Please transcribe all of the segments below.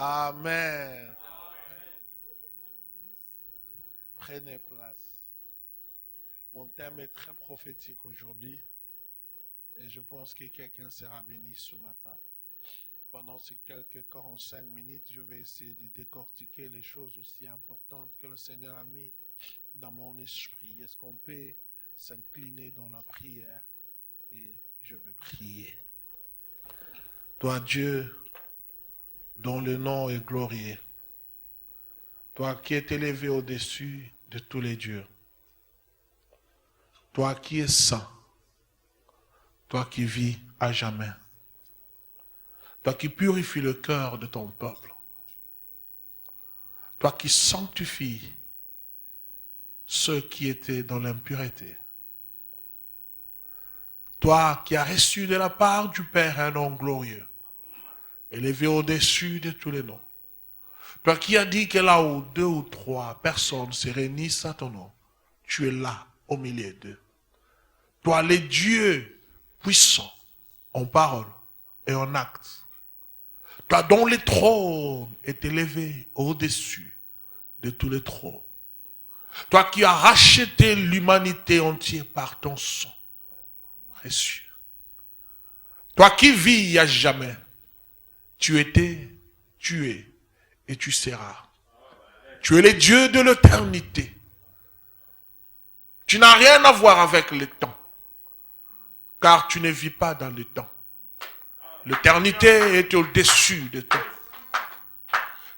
Amen. Prenez place. Mon thème est très prophétique aujourd'hui et je pense que quelqu'un sera béni ce matin. Pendant ces quelques 45 minutes, je vais essayer de décortiquer les choses aussi importantes que le Seigneur a mis dans mon esprit. Est-ce qu'on peut s'incliner dans la prière et je vais prier. Toi Dieu, dont le nom est glorieux, toi qui es élevé au-dessus de tous les dieux, toi qui es saint, toi qui vis à jamais, toi qui purifies le cœur de ton peuple, toi qui sanctifies ceux qui étaient dans l'impureté, toi qui as reçu de la part du Père un nom glorieux, élevé au-dessus de tous les noms, toi qui as dit que là où 2 ou 3 personnes se réunissent à ton nom, tu es là au milieu d'eux. Toi, les dieux puissants en parole et en acte. Toi dont le trône est élevé au-dessus de tous les trônes. Toi qui as racheté l'humanité entière par ton sang précieux. Toi qui vis à jamais. Tu étais, tu es et tu seras. Tu es le Dieu de l'éternité. Tu n'as rien à voir avec le temps. Car tu ne vis pas dans le temps. L'éternité est au-dessus de toi.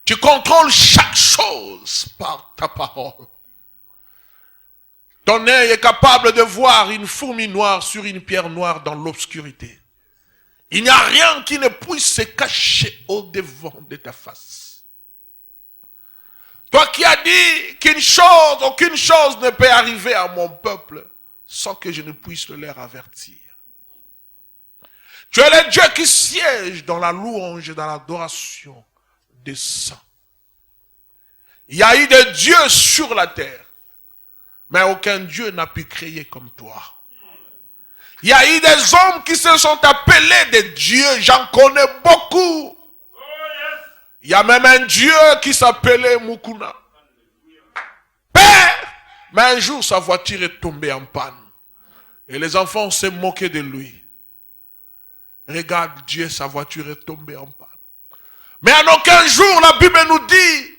Tu contrôles chaque chose par ta parole. Ton œil est capable de voir une fourmi noire sur une pierre noire dans l'obscurité. Il n'y a rien qui ne puisse se cacher au-devant de ta face. Toi qui as dit aucune chose ne peut arriver à mon peuple sans que je ne puisse leur avertir. Tu es le Dieu qui siège dans la louange et dans l'adoration des saints. Il y a eu des dieux sur la terre, mais aucun Dieu n'a pu créer comme toi. Il y a eu des hommes qui se sont appelés des dieux, j'en connais beaucoup. Il y a même un Dieu qui s'appelait Mukuna. Père, mais un jour sa voiture est tombée en panne. Et les enfants s'est moqué de lui. Regarde Dieu, sa voiture est tombée en panne. Mais en aucun jour, la Bible nous dit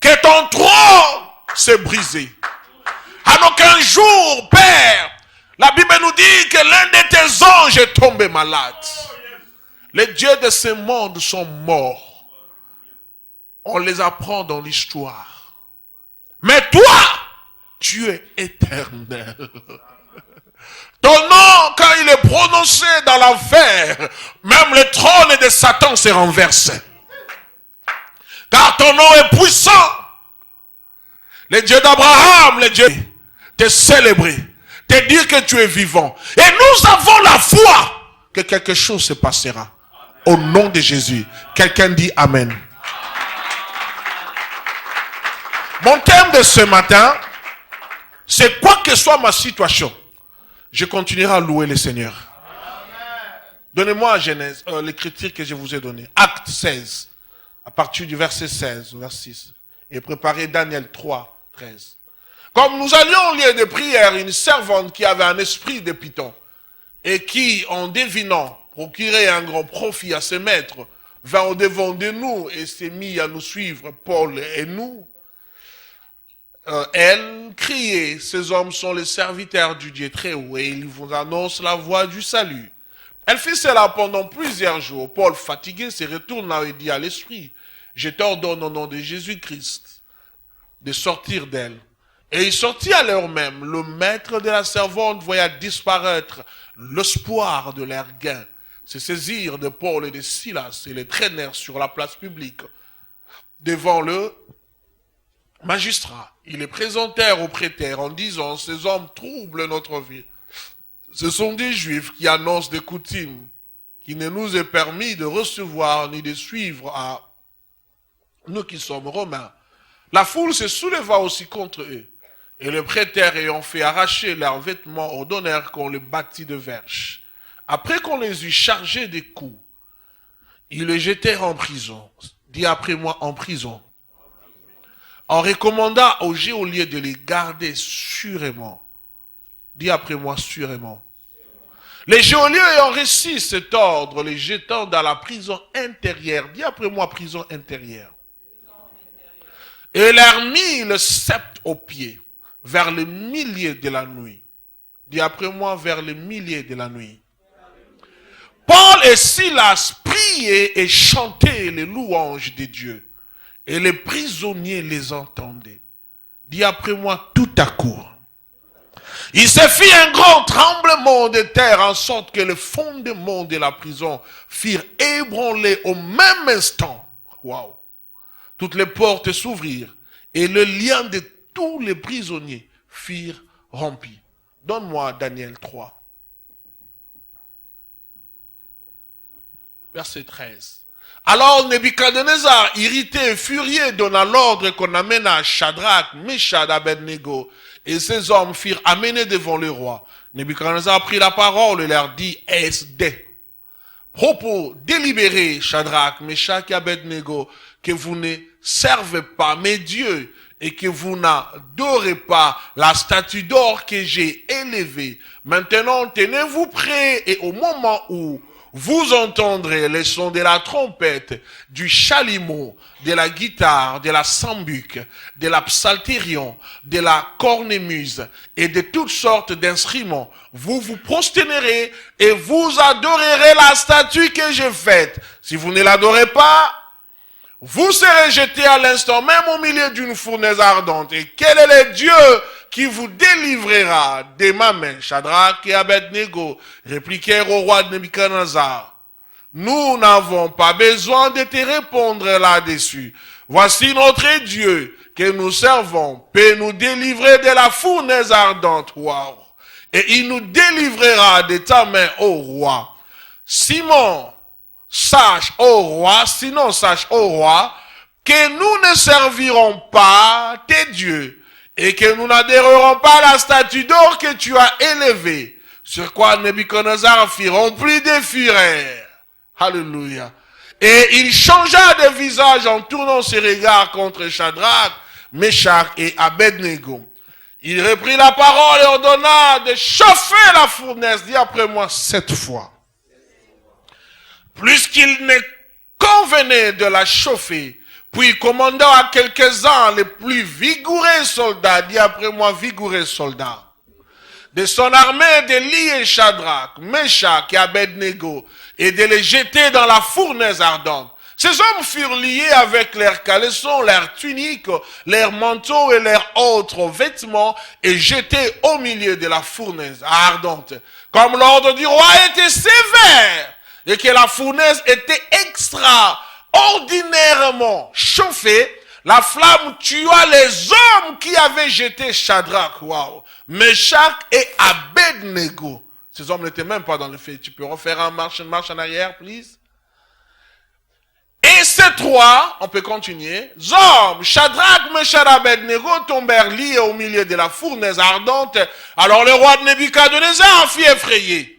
que ton trône s'est brisé. En aucun jour, Père, la Bible nous dit que l'un de tes anges est tombé malade. Les dieux de ce monde sont morts. On les apprend dans l'histoire. Mais toi, tu es éternel. Ton nom, quand il est prononcé dans l'enfer, même le trône de Satan s'est renversé. Car ton nom est puissant. Le Dieu d'Abraham, le Dieu, te célébrer, te dire que tu es vivant. Et nous avons la foi que quelque chose se passera. Au nom de Jésus. Quelqu'un dit Amen. Mon thème de ce matin, c'est quoi que soit ma situation, je continuerai à louer le Seigneur. Donnez-moi Genèse, l'écriture que je vous ai donnée. Acte 16, à partir du verset 16 au verset 6. Et préparez Daniel 3, 13. Comme nous allions au lieu de prière, une servante qui avait un esprit de python et qui, en devinant, procurait un grand profit à ses maîtres, vint au-devant de nous et s'est mis à nous suivre, Paul et nous. Elle criait, ces hommes sont les serviteurs du Dieu très haut et ils vous annoncent la voie du salut. Elle fit cela pendant plusieurs jours. Paul, fatigué, se retourna et dit à l'esprit, je t'ordonne au nom de Jésus-Christ de sortir d'elle. Et il sortit à l'heure même. Le maître de la servante voya disparaître l'espoir de leur gain. Se saisirent de Paul et de Silas et les traînèrent sur la place publique devant le magistrat. Ils les présentèrent au prêteur en disant, ces hommes troublent notre vie. Ce sont des Juifs qui annoncent des coutumes qui ne nous est permis de recevoir ni de suivre à nous qui sommes Romains. La foule se souleva aussi contre eux. Et le prêteur ayant fait arracher leurs vêtements ordonnèrent qu'on les bâtît de verges. Après qu'on les eut chargés des coups, ils les jetèrent en prison. Dis après moi, en prison. En recommandant aux geôliers de les garder sûrement. Dis après moi, sûrement. Les geôliers ayant reçu cet ordre, les jetant dans la prison intérieure. Dis après moi, prison intérieure. Et leur mit le sceptre aux pieds, vers le milieu de la nuit. Dis après moi, vers le milieu de la nuit. Paul et Silas priaient et chantaient les louanges de Dieu. Et les prisonniers les entendaient. Dis après moi, tout à coup. Il se fit un grand tremblement de terre, en sorte que les fondements de la prison firent ébranler au même instant. Waouh! Toutes les portes s'ouvrirent et le lien de tous les prisonniers firent rompu. Donne-moi Daniel 3. Verset 13. Alors Nebuchadnezzar, irrité et furieux, donna l'ordre qu'on amène à Shadrach, Meshach, Abednego, et ces hommes furent amenés devant le roi. Nebuchadnezzar prit la parole et leur dit, est-ce des propos délibérés, Shadrach, Meshach et Abednego, que vous ne servez pas mes dieux et que vous n'adorez pas la statue d'or que j'ai élevée. Maintenant, tenez-vous prêts et au moment où vous entendrez les sons de la trompette, du chalumeau, de la guitare, de la sambuc, de la psalterion, de la cornemuse et de toutes sortes d'instruments. Vous vous prosternerez et vous adorerez la statue que j'ai faite. Si vous ne l'adorez pas, vous serez jetés à l'instant même au milieu d'une fournaise ardente. Et quel est le Dieu qui vous délivrera de ma main? Shadrach et Abednego répliquèrent au roi de Nebuchadnezzar. Nous n'avons pas besoin de te répondre là-dessus. Voici notre Dieu que nous servons peut nous délivrer de la fournaise ardente. Wow. Et il nous délivrera de ta main, ô roi. Sinon, sache, ô roi, que nous ne servirons pas tes dieux et que nous n'adhérerons pas à la statue d'or que tu as élevée. Sur quoi Nebuchadnezzar fit rempli de fureur. Alléluia. Et il changea de visage en tournant ses regards contre Shadrach, Meshach et Abednego. Il reprit la parole et ordonna de chauffer la fournaise. Dis après moi 7 fois. Plus qu'il ne convenait de la chauffer, puis commandant à quelques-uns les plus vigoureux soldats, dis après moi vigoureux soldats, de son armée de lier Shadrach, Meshach et Abednego et de les jeter dans la fournaise ardente. Ces hommes furent liés avec leurs caleçons, leurs tuniques, leurs manteaux et leurs autres vêtements et jetés au milieu de la fournaise ardente. Comme l'ordre du roi était sévère et que la fournaise était extraordinairement chauffée, la flamme tua les hommes qui avaient jeté Shadrach, Meshach et Abednego. Ces hommes n'étaient même pas dans le feu. Tu peux refaire une marche en arrière, please? Et ces trois, on peut continuer, hommes, Shadrach, Meshach et Abednego tombèrent liés au milieu de la fournaise ardente. Alors le roi de Nebuchadnezzar fut effrayé.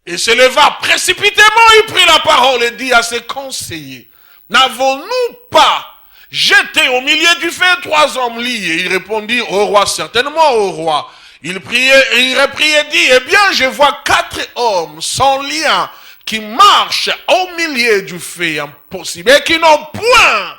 Et se leva précipitamment, il prit la parole et dit à ses conseillers, n'avons-nous pas jeté au milieu du feu 3 hommes liés? Ils répondirent au roi, certainement au roi. Il reprit et dit, eh bien je vois 4 hommes sans lien qui marchent au milieu du feu impossible et qui n'ont point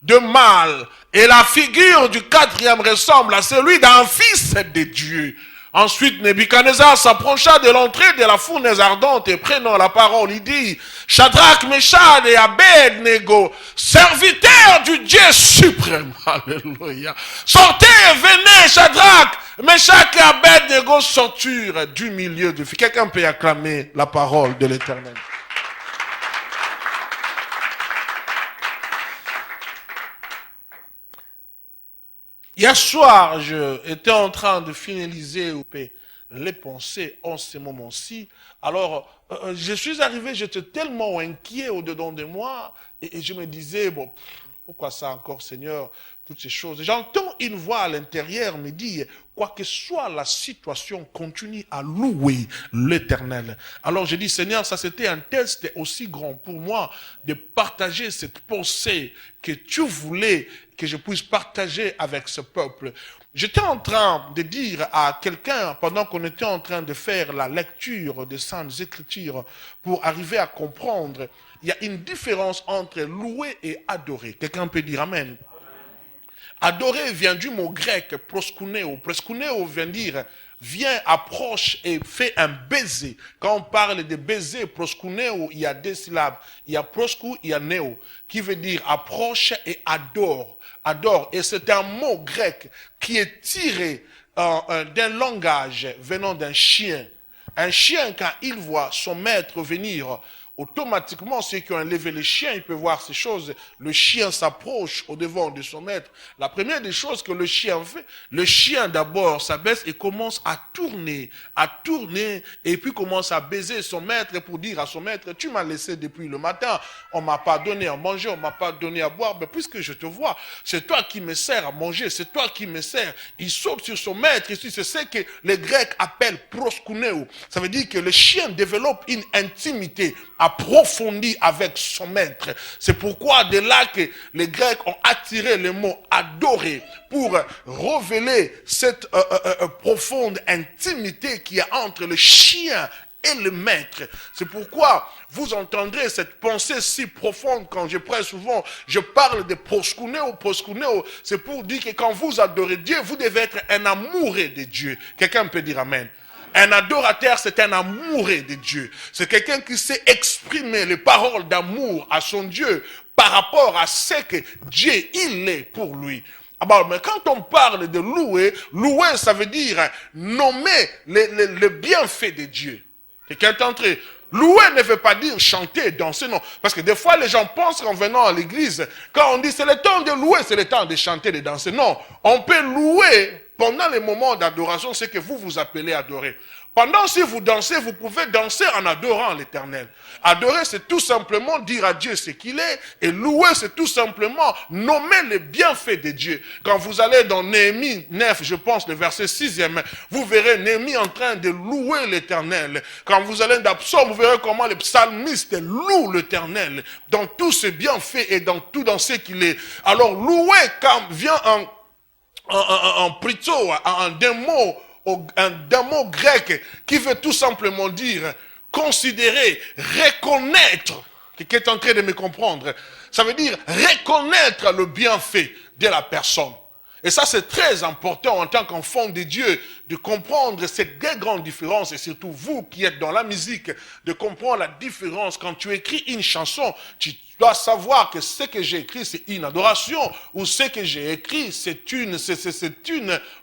de mal. Et la figure du 4e ressemble à celui d'un fils de Dieu. Ensuite, Nebuchadnezzar s'approcha de l'entrée de la fournaise ardente et prenant la parole, il dit, Shadrach, Meshach et Abednego, serviteurs du Dieu suprême. Alléluia. Sortez, venez, Shadrach, Meshach et Abednego sortirent du milieu du feu. Quelqu'un peut acclamer la parole de l'Éternel. Hier soir, j'étais en train de finaliser les pensées en ce moment-ci. Alors, je suis arrivé, j'étais tellement inquiet au-dedans de moi, et je me disais, bon, pourquoi ça encore, Seigneur? toutes ces choses. J'entends une voix à l'intérieur me dire, quoi que soit la situation, continue à louer l'Éternel. Alors je dis, Seigneur, ça c'était un test aussi grand pour moi de partager cette pensée que tu voulais que je puisse partager avec ce peuple. J'étais en train de dire à quelqu'un, pendant qu'on était en train de faire la lecture des Saintes Écritures, pour arriver à comprendre, il y a une différence entre louer et adorer. Quelqu'un peut dire Amen. Adorer vient du mot grec proskuneo. Proskuneo vient dire viens, approche et fais un baiser. Quand on parle de baiser, proskuneo, il y a deux syllabes. Il y a prosku, il y a neo, qui veut dire approche et adore. Adore. Et c'est un mot grec qui est tiré d'un langage venant d'un chien. Un chien, quand il voit son maître venir, automatiquement, ceux qui ont élevé le chien, ils peuvent voir ces choses. Le chien s'approche au devant de son maître. La première des choses que le chien fait, le chien d'abord s'abaisse et commence à tourner, et puis commence à baiser son maître pour dire à son maître, tu m'as laissé depuis le matin, on m'a pas donné à manger, on m'a pas donné à boire, mais puisque je te vois, c'est toi qui me sers à manger, c'est toi qui me sers. Il saute sur son maître, ici, c'est ce que les Grecs appellent proskuneo. Ça veut dire que le chien développe une intimité approfondie avec son maître. C'est pourquoi de là que les Grecs ont attiré le mot adorer pour révéler cette profonde intimité qu'il y a entre le chien et le maître. C'est pourquoi vous entendrez cette pensée si profonde quand je prêche souvent, je parle de proskuneo. Proskuneo, c'est pour dire que quand vous adorez Dieu, vous devez être un amoureux de Dieu. Quelqu'un peut dire Amen. Un adorateur, c'est un amoureux de Dieu. C'est quelqu'un qui sait exprimer les paroles d'amour à son Dieu par rapport à ce que Dieu, il est pour lui. Alors, mais quand on parle de louer, louer, ça veut dire nommer les bienfaits de Dieu. Quelqu'un est entré. Louer ne veut pas dire chanter, danser, non. Parce que des fois, les gens pensent qu'en venant à l'église, quand on dit c'est le temps de louer, c'est le temps de chanter, de danser. Non, on peut louer pendant les moments d'adoration, c'est que vous appelez adorer. Pendant si vous dansez, vous pouvez danser en adorant l'Éternel. Adorer, c'est tout simplement dire à Dieu ce qu'il est. Et louer, c'est tout simplement nommer les bienfaits de Dieu. Quand vous allez dans Néhémie 9, je pense, le verset 6e, vous verrez Néhémie en train de louer l'Éternel. Quand vous allez dans Psaume, vous verrez comment les psalmistes louent l'Éternel. Dans tous ses bienfaits et dans tout dans ce qu'il est. Alors louer, quand vient en prito, en d'un mot grec qui veut tout simplement dire considérer, reconnaître. Quelqu'un est en train de me comprendre. Ça veut dire reconnaître le bienfait de la personne. Et ça, c'est très important en tant qu'enfant de Dieu, de comprendre cette grande différence, et surtout vous qui êtes dans la musique, de comprendre la différence. Quand tu écris une chanson, tu dois savoir que ce que j'ai écrit, c'est une adoration, ou ce que j'ai écrit, c'est une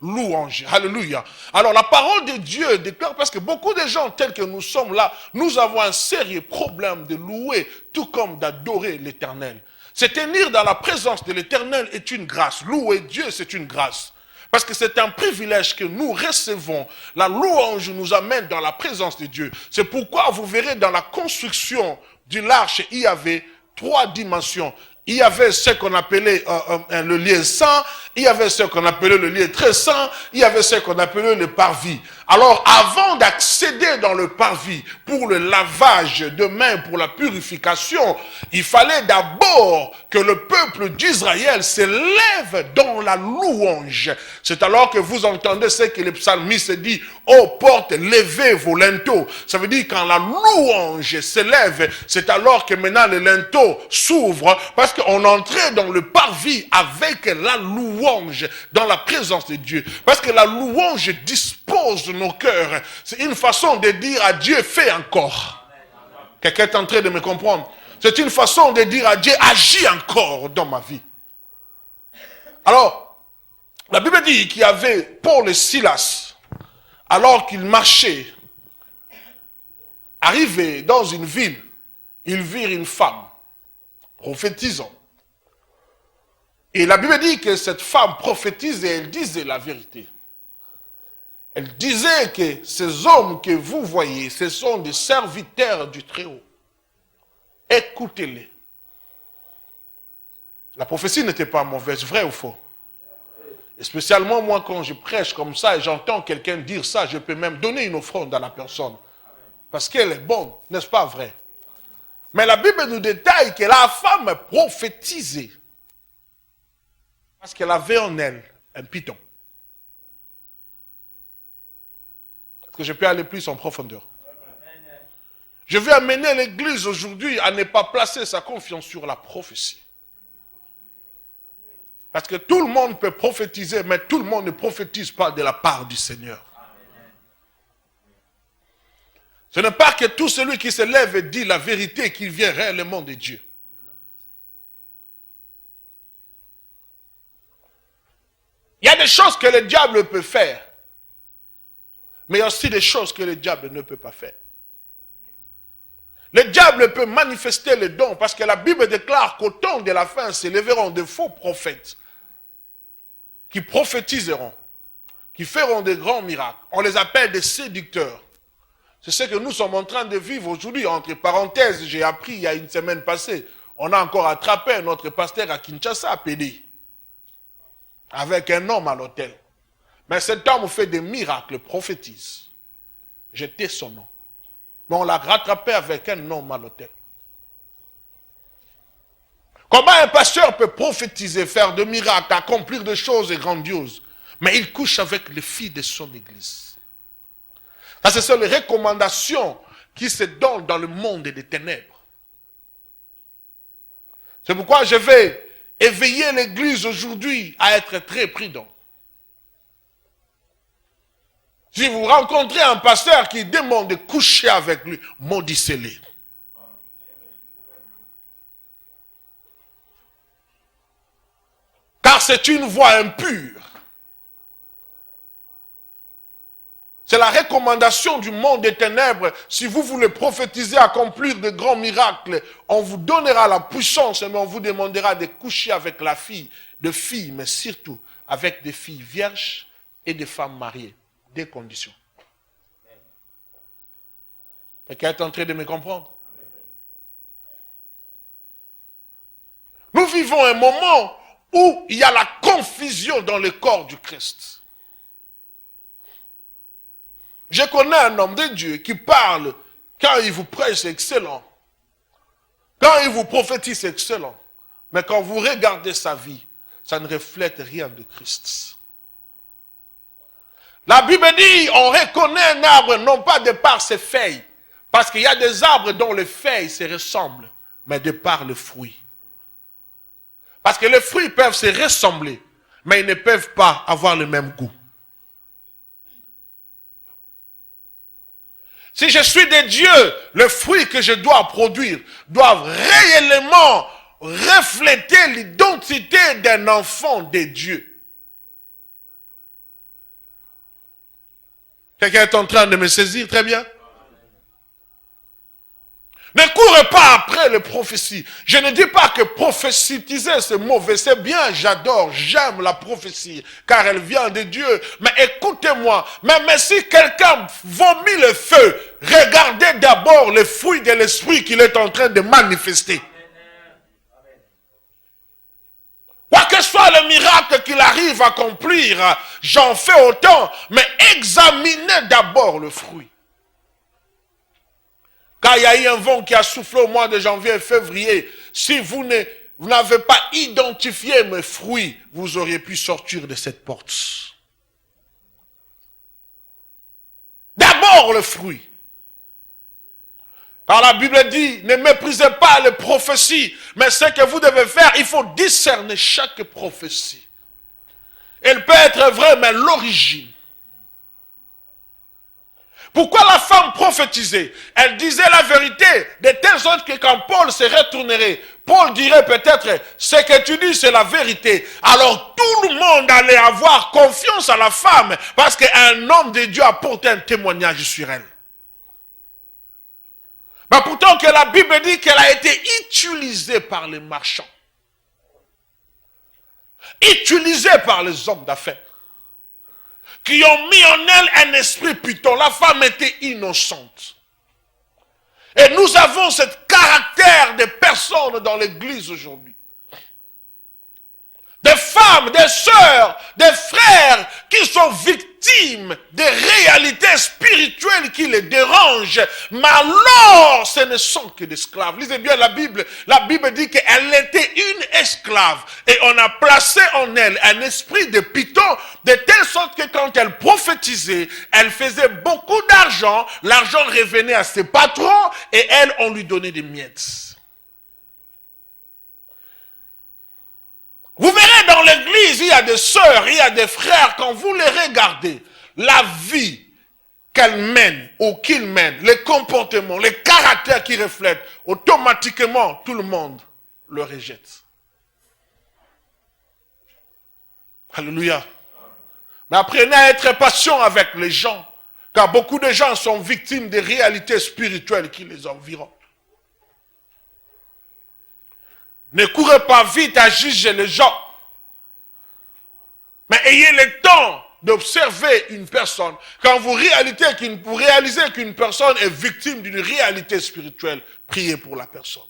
louange. Alléluia. Alors, la parole de Dieu déclare, parce que beaucoup de gens tels que nous sommes là, nous avons un sérieux problème de louer, tout comme d'adorer l'Éternel. Se tenir dans la présence de l'Éternel est une grâce. Louer Dieu, c'est une grâce. Parce que c'est un privilège que nous recevons. La louange nous amène dans la présence de Dieu. C'est pourquoi vous verrez dans la construction de l'arche, il y avait 3 dimensions. Il y avait ce qu'on appelait le lieu saint, il y avait ce qu'on appelait le lieu très saint, il y avait ce qu'on appelait le parvis. Alors, avant d'accéder dans le parvis pour le lavage de mains, pour la purification, il fallait d'abord que le peuple d'Israël se lève dans la louange. C'est alors que vous entendez ce que le psalmiste dit, « Ô porte, levez vos linteaux ». Ça veut dire quand la louange se lève, c'est alors que maintenant les linteaux s'ouvrent, parce qu'on entrait dans le parvis avec la louange, dans la présence de Dieu. Parce que la louange dispose nos cœurs. C'est une façon de dire à Dieu, fais encore. Quelqu'un est en train de me comprendre. C'est une façon de dire à Dieu, agis encore dans ma vie. Alors, la Bible dit qu'il y avait Paul et Silas, alors qu'ils marchaient, arrivés dans une ville, ils virent une femme prophétisant. Et la Bible dit que cette femme prophétisait, elle disait la vérité. Elle disait que ces hommes que vous voyez, ce sont des serviteurs du Très-Haut. Écoutez-les. La prophétie n'était pas mauvaise, vrai ou faux? Et spécialement moi, quand je prêche comme ça et j'entends quelqu'un dire ça, je peux même donner une offrande à la personne. Parce qu'elle est bonne, n'est-ce pas vrai? Mais la Bible nous détaille que la femme prophétisait. Parce qu'elle avait en elle un python. Est-ce que je peux aller plus en profondeur? Je vais amener l'Église aujourd'hui à ne pas placer sa confiance sur la prophétie. Parce que tout le monde peut prophétiser, mais tout le monde ne prophétise pas de la part du Seigneur. Ce n'est pas que tout celui qui se lève et dit la vérité qu'il vient réellement de Dieu. Il y a des choses que le diable peut faire, mais il y a aussi des choses que le diable ne peut pas faire. Le diable peut manifester les dons parce que la Bible déclare qu'au temps de la fin s'élèveront de faux prophètes qui prophétiseront, qui feront des grands miracles. On les appelle des séducteurs. C'est ce que nous sommes en train de vivre aujourd'hui. Entre parenthèses, j'ai appris il y a une semaine passée, on a encore attrapé notre pasteur à Kinshasa, à Pédé, avec un homme à l'hôtel. Mais cet homme fait des miracles, prophétise. J'étais son nom. Mais on l'a rattrapé avec un homme à l'hôtel. Comment un pasteur peut prophétiser, faire des miracles, accomplir des choses grandioses, mais il couche avec les filles de son église? Ça, ce sont les recommandations qui se donnent dans le monde des ténèbres. C'est pourquoi je vais éveiller l'église aujourd'hui à être très prudent. Si vous rencontrez un pasteur qui demande de coucher avec lui, maudissez-le. Car c'est une voie impure. C'est la recommandation du monde des ténèbres. Si vous voulez prophétiser, accomplir de grands miracles, on vous donnera la puissance, mais on vous demandera de coucher avec la fille, de filles, mais surtout avec des filles vierges et des femmes mariées. Des conditions. Quelqu'un est en train de me comprendre? Nous vivons un moment où il y a la confusion dans le corps du Christ. Je connais un homme de Dieu qui parle, quand il vous prêche, c'est excellent. Quand il vous prophétise, c'est excellent. Mais quand vous regardez sa vie, ça ne reflète rien de Christ. La Bible dit, on reconnaît un arbre non pas de par ses feuilles, parce qu'il y a des arbres dont les feuilles se ressemblent, mais de par le fruit. Parce que les fruits peuvent se ressembler, mais ils ne peuvent pas avoir le même goût. Si je suis de Dieu, le fruit que je dois produire doivent réellement refléter l'identité d'un enfant de Dieu. Quelqu'un est en train de me saisir très bien? Ne courez pas après les prophéties. Je ne dis pas que prophétiser c'est mauvais, c'est bien, j'adore, j'aime la prophétie, car elle vient de Dieu. Mais écoutez-moi, même si quelqu'un vomit le feu, regardez d'abord le fruit de l'esprit qu'il est en train de manifester. Quoi que soit le miracle qu'il arrive à accomplir, j'en fais autant, mais examinez d'abord le fruit. Quand il y a eu un vent qui a soufflé au mois de janvier et février, si vous n'avez pas identifié mes fruits, vous auriez pu sortir de cette porte. D'abord le fruit. Car la Bible dit, ne méprisez pas les prophéties, mais ce que vous devez faire, il faut discerner chaque prophétie. Elle peut être vraie, mais l'origine. Pourquoi la femme prophétisait? Elle disait la vérité, de telle sorte que quand Paul se retournerait, Paul dirait peut-être, ce que tu dis c'est la vérité. Alors tout le monde allait avoir confiance à la femme, parce qu'un homme de Dieu apporte un témoignage sur elle. Mais pourtant que la Bible dit qu'elle a été utilisée par les marchands. Utilisée par les hommes d'affaires. Qui ont mis en elle un esprit python. La femme était innocente. Et nous avons ce caractère de personnes dans l'église aujourd'hui. Des femmes, des sœurs, des frères. sont victimes des réalités spirituelles qui les dérangent. Mais alors, ce ne sont que des esclaves. Lisez bien la Bible. La Bible dit qu'elle était une esclave. Et on a placé en elle un esprit de python, de telle sorte que quand elle prophétisait, elle faisait beaucoup d'argent. L'argent revenait à ses patrons et elle, on lui donnait des miettes. Vous verrez dans l'église, il y a des sœurs, il y a des frères, quand vous les regardez, la vie qu'elles mènent ou qu'ils mènent, les comportements, les caractères qu'ils reflètent, automatiquement, tout le monde le rejette. Alléluia. Mais apprenez à être patient avec les gens, car beaucoup de gens sont victimes des réalités spirituelles qui les environnent. Ne courez pas vite à juger les gens. Mais ayez le temps d'observer une personne. Quand vous réalisez qu'une personne est victime d'une réalité spirituelle, priez pour la personne.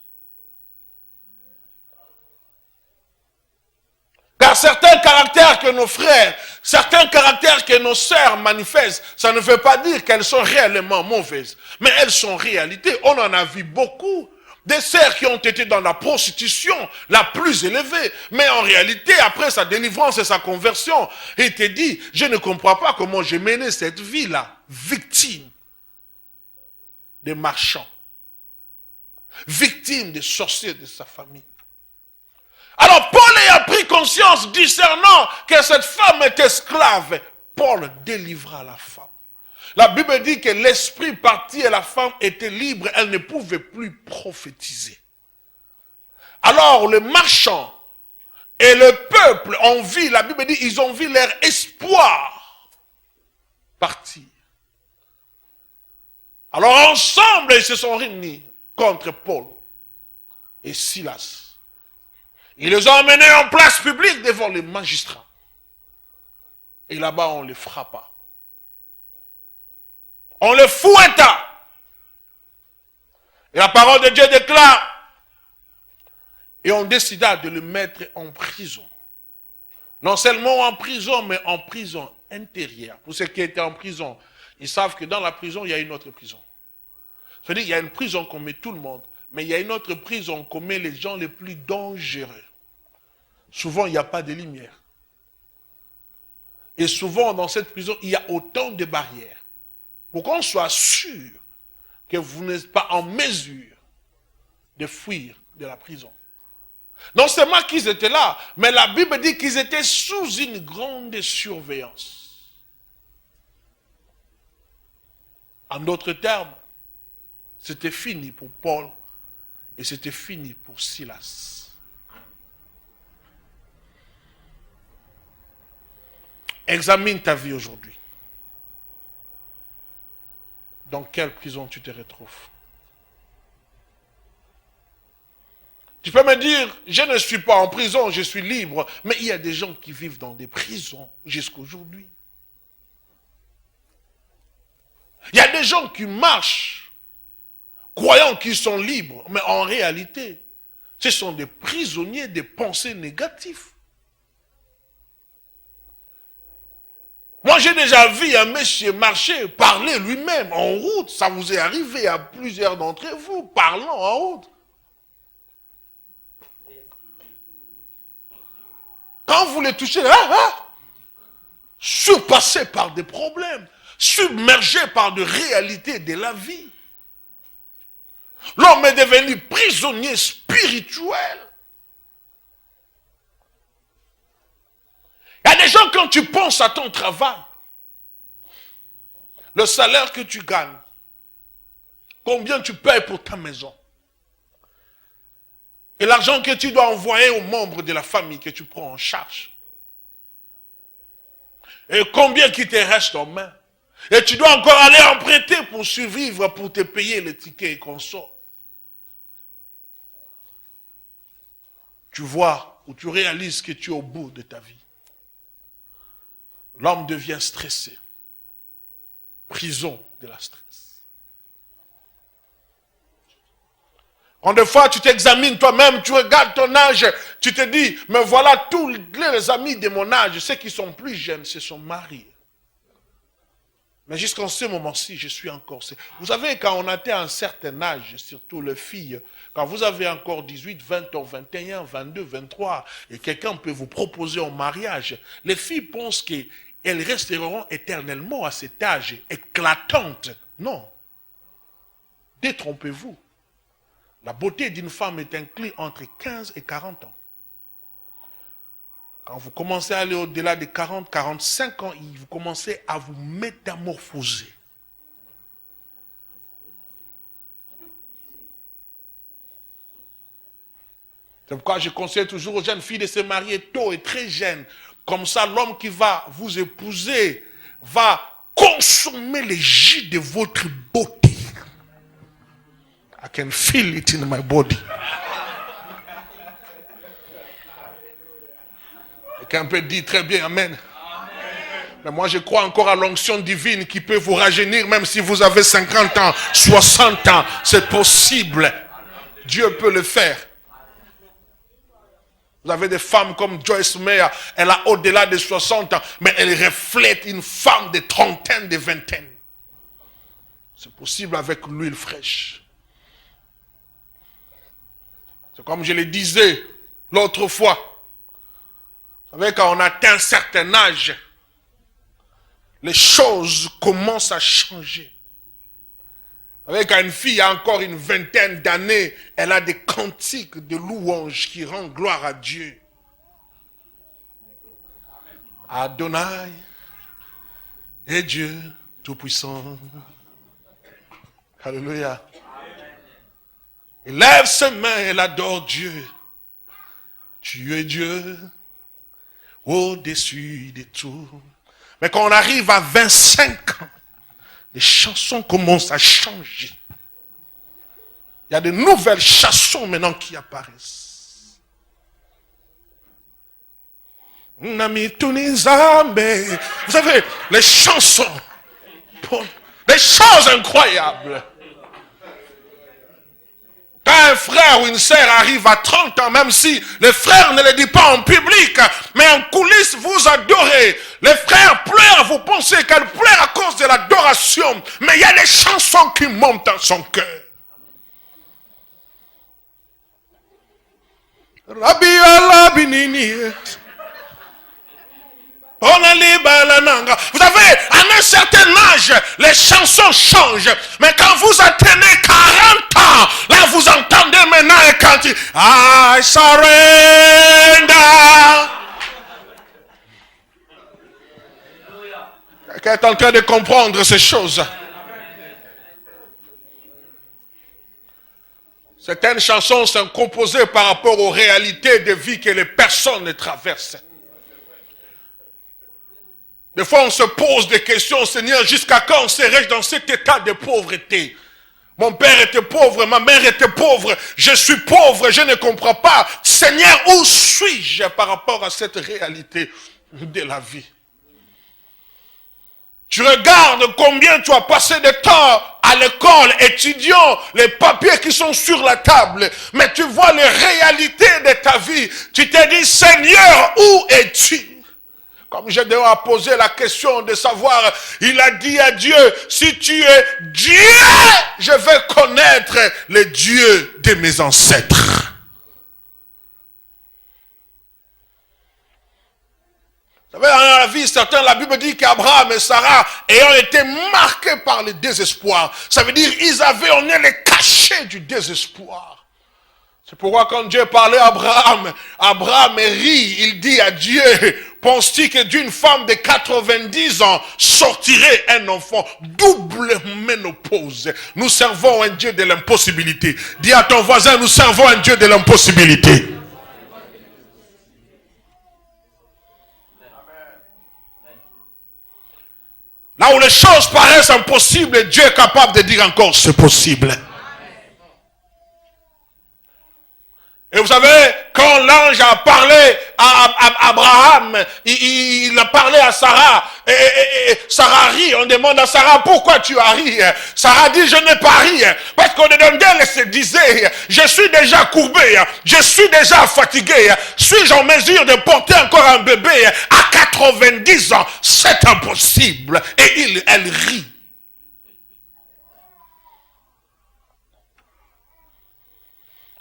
Car certains caractères que nos frères, certains caractères que nos sœurs manifestent, ça ne veut pas dire qu'elles sont réellement mauvaises. Mais elles sont réalité. On en a vu beaucoup. Des sœurs qui ont été dans la prostitution la plus élevée. Mais en réalité, après sa délivrance et sa conversion, il te dit, je ne comprends pas comment j'ai mené cette vie-là, victime des marchands, victime des sorciers de sa famille. Alors Paul a pris conscience, discernant que cette femme est esclave. Paul délivra la femme. La Bible dit que l'esprit partit et la femme était libre, elle ne pouvait plus prophétiser. Alors les marchands et le peuple ont vu, la Bible dit, ils ont vu leur espoir partir. Alors ensemble, ils se sont réunis contre Paul et Silas. Ils les ont emmenés en place publique devant les magistrats. Et là-bas, on les frappa. On le fouetta. Et la parole de Dieu déclare. Et on décida de le mettre en prison. Non seulement en prison, mais en prison intérieure. Pour ceux qui étaient en prison, ils savent que dans la prison, il y a une autre prison. C'est-à-dire qu'il y a une prison qu'on met tout le monde, mais il y a une autre prison qu'on met les gens les plus dangereux. Souvent, il n'y a pas de lumière. Et souvent, dans cette prison, il y a autant de barrières. Pour qu'on soit sûr que vous n'êtes pas en mesure de fuir de la prison. Non seulement qu'ils étaient là, mais la Bible dit qu'ils étaient sous une grande surveillance. En d'autres termes, c'était fini pour Paul et c'était fini pour Silas. Examine ta vie aujourd'hui. Dans quelle prison tu te retrouves? Tu peux me dire, je ne suis pas en prison, je suis libre. Mais il y a des gens qui vivent dans des prisons jusqu'à aujourd'hui. Il y a des gens qui marchent, croyant qu'ils sont libres. Mais en réalité, ce sont des prisonniers des pensées négatives. Moi, j'ai déjà vu un monsieur marcher, parler lui-même en route. Ça vous est arrivé à plusieurs d'entre vous, parlant en route. Quand vous les touchez, surpassé par des problèmes, submergé par des réalités de la vie. L'homme est devenu prisonnier spirituel. Il y a des gens, quand tu penses à ton travail, le salaire que tu gagnes, combien tu payes pour ta maison, et l'argent que tu dois envoyer aux membres de la famille que tu prends en charge, et combien qui te reste en main, et tu dois encore aller emprunter pour survivre, pour te payer les tickets et consorts. Tu vois ou tu réalises que tu es au bout de ta vie. L'homme devient stressé. Prison de la stress. Quand des fois tu t'examines toi-même, tu regardes ton âge, tu te dis, mais voilà tous les amis de mon âge, ceux qui sont plus jeunes, se sont mariés. Mais jusqu'en ce moment-ci, je suis encore... Vous savez, quand on atteint un certain âge, surtout les filles, quand vous avez encore 18, 20 ans, 21, 22, 23, et quelqu'un peut vous proposer en mariage, les filles pensent qu'elles resteront éternellement à cet âge éclatante. Non. Détrompez-vous. La beauté d'une femme est inclue entre 15 et 40 ans. Quand vous commencez à aller au-delà de 40, 45 ans, vous commencez à vous métamorphoser. C'est pourquoi je conseille toujours aux jeunes filles de se marier tôt et très jeunes. Comme ça, l'homme qui va vous épouser va consommer les jus de votre beauté. I can feel it in my body. Quelqu'un peut dire très bien Amen. Mais moi je crois encore à l'onction divine qui peut vous rajeunir même si vous avez 50 ans, 60 ans. C'est possible. Dieu peut le faire. Vous avez des femmes comme Joyce Meyer, elle a au-delà de 60 ans, mais elle reflète une femme de trentaine, de vingtaine. C'est possible avec l'huile fraîche. C'est comme je le disais l'autre fois. Vous savez, quand on atteint un certain âge, les choses commencent à changer. Vous savez, quand une fille a encore une vingtaine d'années, elle a des cantiques de louanges qui rendent gloire à Dieu. Adonai est Dieu Tout-Puissant. Alléluia. Elle lève ses mains, elle adore Dieu. Tu es Dieu au-dessus de tout. Mais quand on arrive à 25 ans, les chansons commencent à changer. Il y a de nouvelles chansons maintenant qui apparaissent. Vous savez, les chansons, des choses incroyables. Quand un frère ou une sœur arrive à 30 ans, même si le frère ne le dit pas en public, mais en coulisses, vous adorez. Les frères pleurent, vous pensez qu'elles pleurent à cause de l'adoration. Mais il y a des chansons qui montent dans son cœur. Vous savez, à un certain âge, les chansons changent. Mais quand vous atteignez 40 ans, là vous entendez maintenant un cantique. I surrender. Quelqu'un est en train de comprendre ces choses. Certaines chansons sont composées par rapport aux réalités de vie que les personnes traversent. Des fois, on se pose des questions, Seigneur, jusqu'à quand serais-je dans cet état de pauvreté? Mon père était pauvre, ma mère était pauvre, je suis pauvre, je ne comprends pas. Seigneur, où suis-je par rapport à cette réalité de la vie? Tu regardes combien tu as passé de temps à l'école, étudiant les papiers qui sont sur la table, mais tu vois les réalités de ta vie. Tu te dis, Seigneur, où es-tu? Comme j'ai déjà posé la question de savoir, il a dit à Dieu, si tu es Dieu, je vais connaître le Dieu de mes ancêtres. Vous savez, dans la vie, certains, la Bible dit qu'Abraham et Sarah ayant été marqués par le désespoir. Ça veut dire qu'ils avaient en eux les cachets du désespoir. C'est pourquoi quand Dieu parlait à Abraham, Abraham rit, il dit à Dieu, penses-tu que d'une femme de 90 ans sortirait un enfant? Double ménopause. Nous servons un Dieu de l'impossibilité. Dis à ton voisin, nous servons un Dieu de l'impossibilité. Là où les choses paraissent impossibles, Dieu est capable de dire encore, c'est possible. Et vous savez, quand l'ange a parlé à Abraham, il a parlé à Sarah, et Sarah rit, on demande à Sarah, pourquoi tu as ri? Sarah dit, je n'ai pas ri, parce qu'on d'elle se disait, je suis déjà courbé, je suis déjà fatigué, suis-je en mesure de porter encore un bébé à 90 ans? C'est impossible. Et elle rit.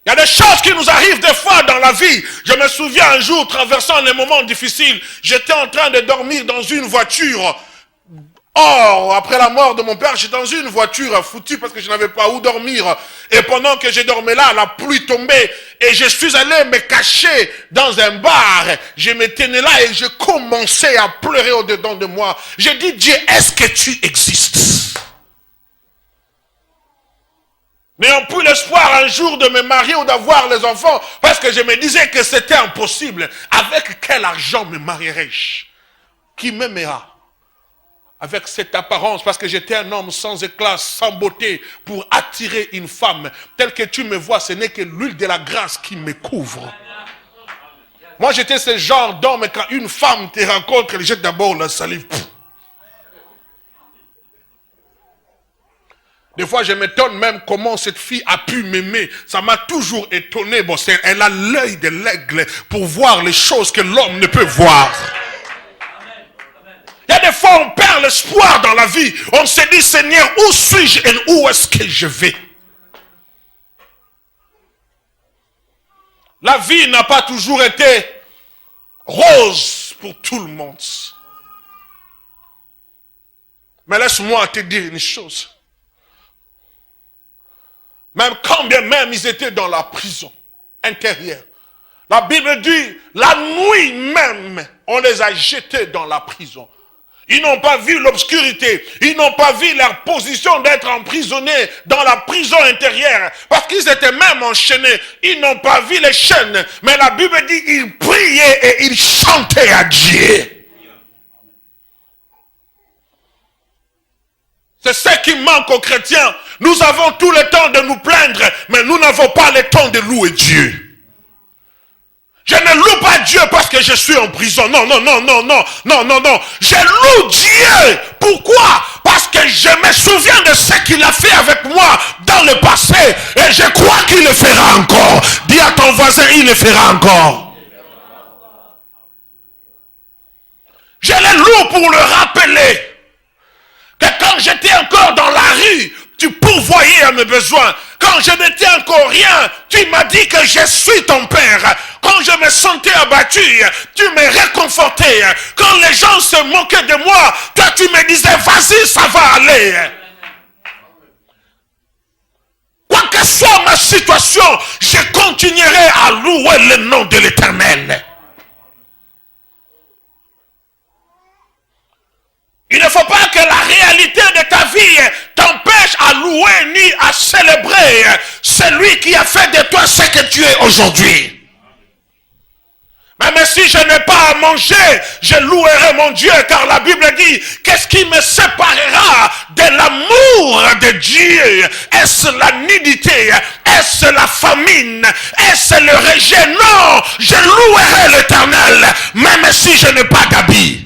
Il y a des choses qui nous arrivent des fois dans la vie. Je me souviens un jour, traversant des moments difficiles, j'étais en train de dormir dans une voiture. Or, après la mort de mon père, j'étais dans une voiture foutue parce que je n'avais pas où dormir. Et pendant que je dormais là, la pluie tombait et je suis allé me cacher dans un bar. Je me tenais là et je commençais à pleurer au-dedans de moi. J'ai dit, Dieu, est-ce que tu existes? N'ayant plus l'espoir un jour de me marier ou d'avoir les enfants, parce que je me disais que c'était impossible. Avec quel argent me marierai-je? Qui m'aimera? Avec cette apparence, parce que j'étais un homme sans éclat, sans beauté, pour attirer une femme. Tel que tu me vois, ce n'est que l'huile de la grâce qui me couvre. Moi, j'étais ce genre d'homme, quand une femme te rencontre, elle jette d'abord la salive. Des fois, je m'étonne même comment cette fille a pu m'aimer. Ça m'a toujours étonné. Bon, elle a l'œil de l'aigle pour voir les choses que l'homme ne peut voir. Il y a des fois, on perd l'espoir dans la vie. On se dit, Seigneur, où suis-je et où est-ce que je vais? La vie n'a pas toujours été rose pour tout le monde. Mais laisse-moi te dire une chose. Même quand bien même ils étaient dans la prison intérieure. La Bible dit, la nuit même, on les a jetés dans la prison. Ils n'ont pas vu l'obscurité. Ils n'ont pas vu leur position d'être emprisonnés dans la prison intérieure. Parce qu'ils étaient même enchaînés. Ils n'ont pas vu les chaînes. Mais la Bible dit, ils priaient et ils chantaient à Dieu. C'est ce qui manque aux chrétiens. Nous avons tout le temps de nous plaindre, mais nous n'avons pas le temps de louer Dieu. Je ne loue pas Dieu parce que je suis en prison. Non, non, non, non, non, non, non, non. Je loue Dieu. Pourquoi? Parce que je me souviens de ce qu'il a fait avec moi dans le passé. Et je crois qu'il le fera encore. Dis à ton voisin, il le fera encore. Je le loue pour le rappeler. Que quand j'étais encore dans la rue, tu pourvoyais à mes besoins. Quand je n'étais encore rien, tu m'as dit que je suis ton père. Quand je me sentais abattu, tu me réconfortais. Quand les gens se moquaient de moi, toi tu me disais, vas-y, ça va aller. Quoi que soit ma situation, je continuerai à louer le nom de l'Éternel. Il ne faut pas que la réalité de ta vie t'empêche à louer ni à célébrer celui qui a fait de toi ce que tu es aujourd'hui. Même si je n'ai pas à manger, je louerai mon Dieu, car la Bible dit, qu'est-ce qui me séparera de l'amour de Dieu? Est-ce la nudité? Est-ce la famine? Est-ce le rejet? Non, je louerai l'Éternel, même si je n'ai pas d'habit.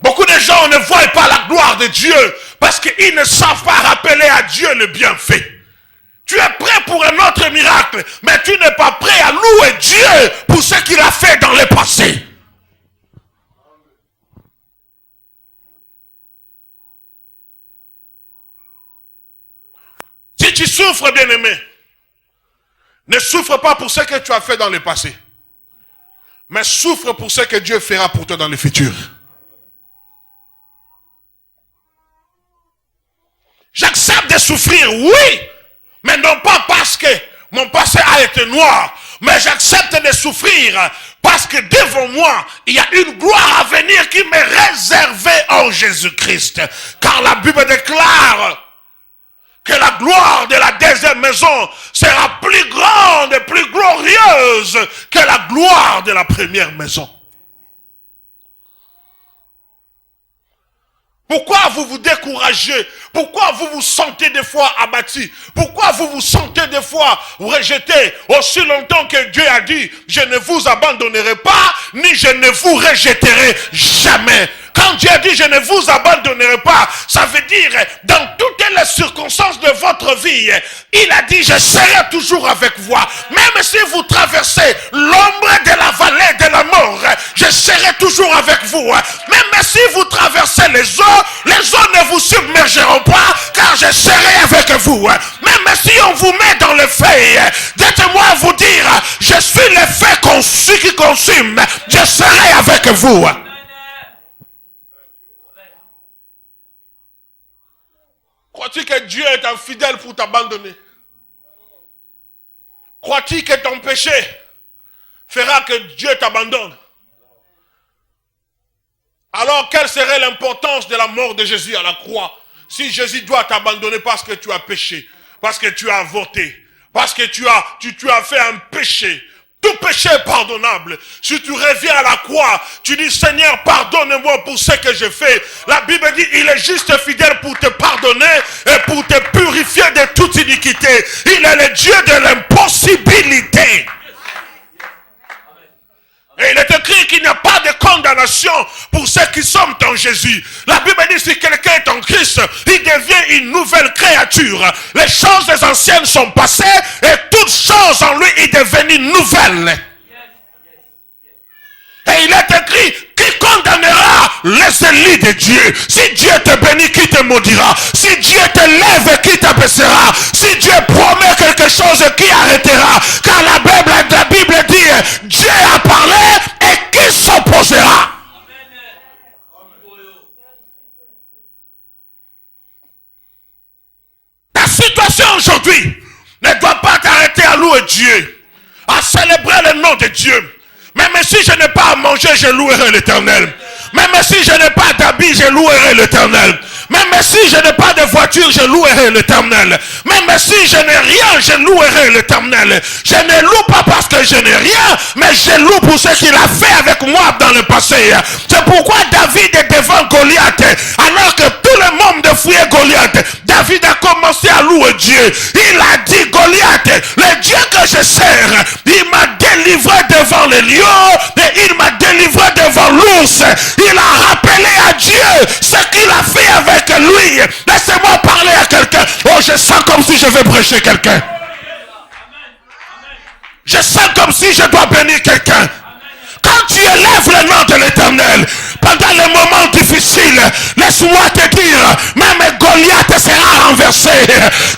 Beaucoup de gens ne voient pas la gloire de Dieu parce qu'ils ne savent pas rappeler à Dieu le bienfait. Tu es prêt pour un autre miracle, mais tu n'es pas prêt à louer Dieu pour ce qu'il a fait dans le passé. Si tu souffres, bien-aimé, ne souffre pas pour ce que tu as fait dans le passé, mais souffre pour ce que Dieu fera pour toi dans le futur. J'accepte de souffrir, oui, mais non pas parce que mon passé a été noir, mais j'accepte de souffrir parce que devant moi, il y a une gloire à venir qui m'est réservée en Jésus-Christ. Car la Bible déclare que la gloire de la deuxième maison sera plus grande et plus glorieuse que la gloire de la première maison. Pourquoi vous vous découragez? Pourquoi vous vous sentez des fois abattu? Pourquoi vous vous sentez des fois rejeté? Aussi longtemps que Dieu a dit, je ne vous abandonnerai pas, ni je ne vous rejetterai jamais. Quand Dieu a dit, je ne vous abandonnerai pas, ça veut dire, dans toutes les circonstances de votre vie, il a dit, je serai toujours avec vous. Même si vous traversez l'ombre de la vallée de la mort, je serai toujours avec vous. Même si vous traversez les eaux ne vous submergeront pas, car je serai avec vous. Même si on vous met dans le feu, dites-moi vous dire, je suis le feu qui consume, je serai avec vous. Crois-tu que Dieu est infidèle pour t'abandonner? Crois-tu que ton péché fera que Dieu t'abandonne? Alors, quelle serait l'importance de la mort de Jésus à la croix? Si Jésus doit t'abandonner parce que tu as péché, parce que tu as avorté, parce que tu as fait un péché. Tout péché est pardonnable. Si tu reviens à la croix, tu dis, Seigneur, pardonne-moi pour ce que j'ai fait. La Bible dit, il est juste fidèle pour te pardonner et pour te purifier de toute iniquité. Il est le Dieu de l'impossibilité. Et il est écrit qu'il n'y a pas de condamnation pour ceux qui sont en Jésus. La Bible dit, si quelqu'un est en Christ, il devient une nouvelle créature. Les choses anciennes sont passées et toutes choses en lui est devenue nouvelle. Et il est écrit, qui condamnera les élus de Dieu? Si Dieu te bénit, qui te maudira? Si Dieu te lève, qui t'abaissera? Si Dieu promet quelque chose, qui arrêtera? Car la Bible dit, Dieu a parlé et qui s'opposera? Ta situation aujourd'hui ne doit pas t'arrêter à louer Dieu, à célébrer le nom de Dieu. Même si je n'ai pas à manger, je louerai l'Éternel. Même si je n'ai pas d'habit, je louerai l'Éternel. Même si je n'ai pas de voiture, je louerai l'Éternel. Même si je n'ai rien, je louerai l'Éternel. Je ne loue pas parce que je n'ai rien, mais je loue pour ce qu'il a fait avec moi dans le passé. C'est pourquoi David est devant Goliath. Alors que tout le monde fouillait Goliath, David a commencé à louer Dieu. Il a dit, Goliath, le Dieu que je sers, il m'a délivré devant les lions et il m'a délivré devant l'ours. Il a rappelé à Dieu ce qu'il a fait avec lui. Laissez-moi parler à quelqu'un. Oh, je sens comme si je vais prêcher quelqu'un. Je sens comme si je dois bénir quelqu'un. Quand tu élèves le nom de l'Éternel, pendant les moments difficiles, laisse-moi te dire, même Goliath sera renversé.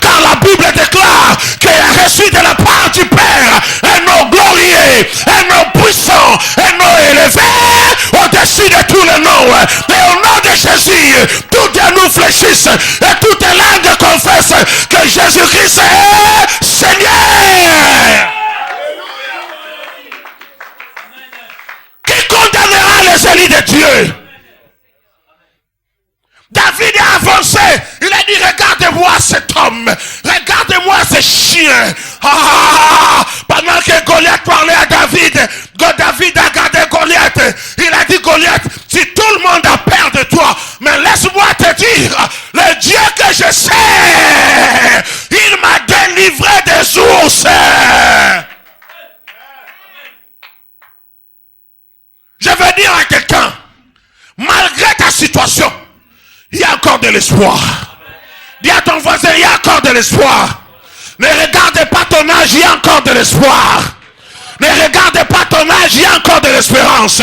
Car la Bible déclare qu'il a reçu de la part du Père un nom glorieux, un nom puissant, un nom élevé au-dessus de tous les noms. Et au nom de Jésus, tout genou fléchisse et toute langue confesse que Jésus-Christ est Seigneur. Qui condamnera les élus de Dieu? David a avancé. Il a dit, regardez-moi cet homme. Regardez-moi ce chien. Pendant que Goliath parlait à David, David a regardé Goliath. Il a dit, Goliath, si tout le monde a peur de toi, mais laisse-moi te dire, le Dieu que je sais, il m'a délivré des ours. Je veux dire à quelqu'un, malgré ta situation, il y a encore de l'espoir. Dis à ton voisin, il y a encore de l'espoir. Ne regarde pas ton âge, il y a encore de l'espoir. Ne regarde pas ton âge, il y a encore de l'espérance.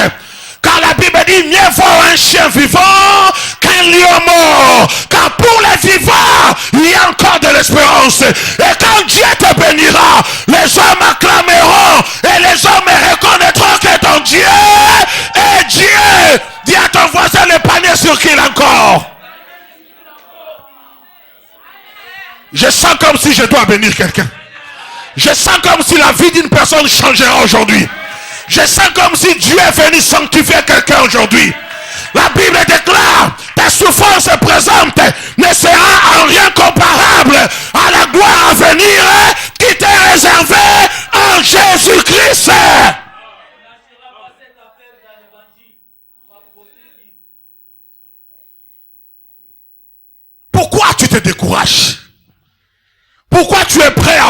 Car la Bible dit, mieux vaut un chien vivant qu'un lion mort. Car pour les vivants, il y a encore de l'espérance. Et quand Dieu te bénira, les hommes acclameront et les hommes reconnaîtront que ton Dieu est Dieu. Dis à ton voisin, le panier sur qui encore. Je sens comme si je dois bénir quelqu'un. Je sens comme si la vie d'une personne changera aujourd'hui. Je sens comme si Dieu est venu sanctifier quelqu'un aujourd'hui. La Bible déclare, ta souffrance présente ne sera en rien comparable à la gloire à venir qui t'est réservée en Jésus-Christ.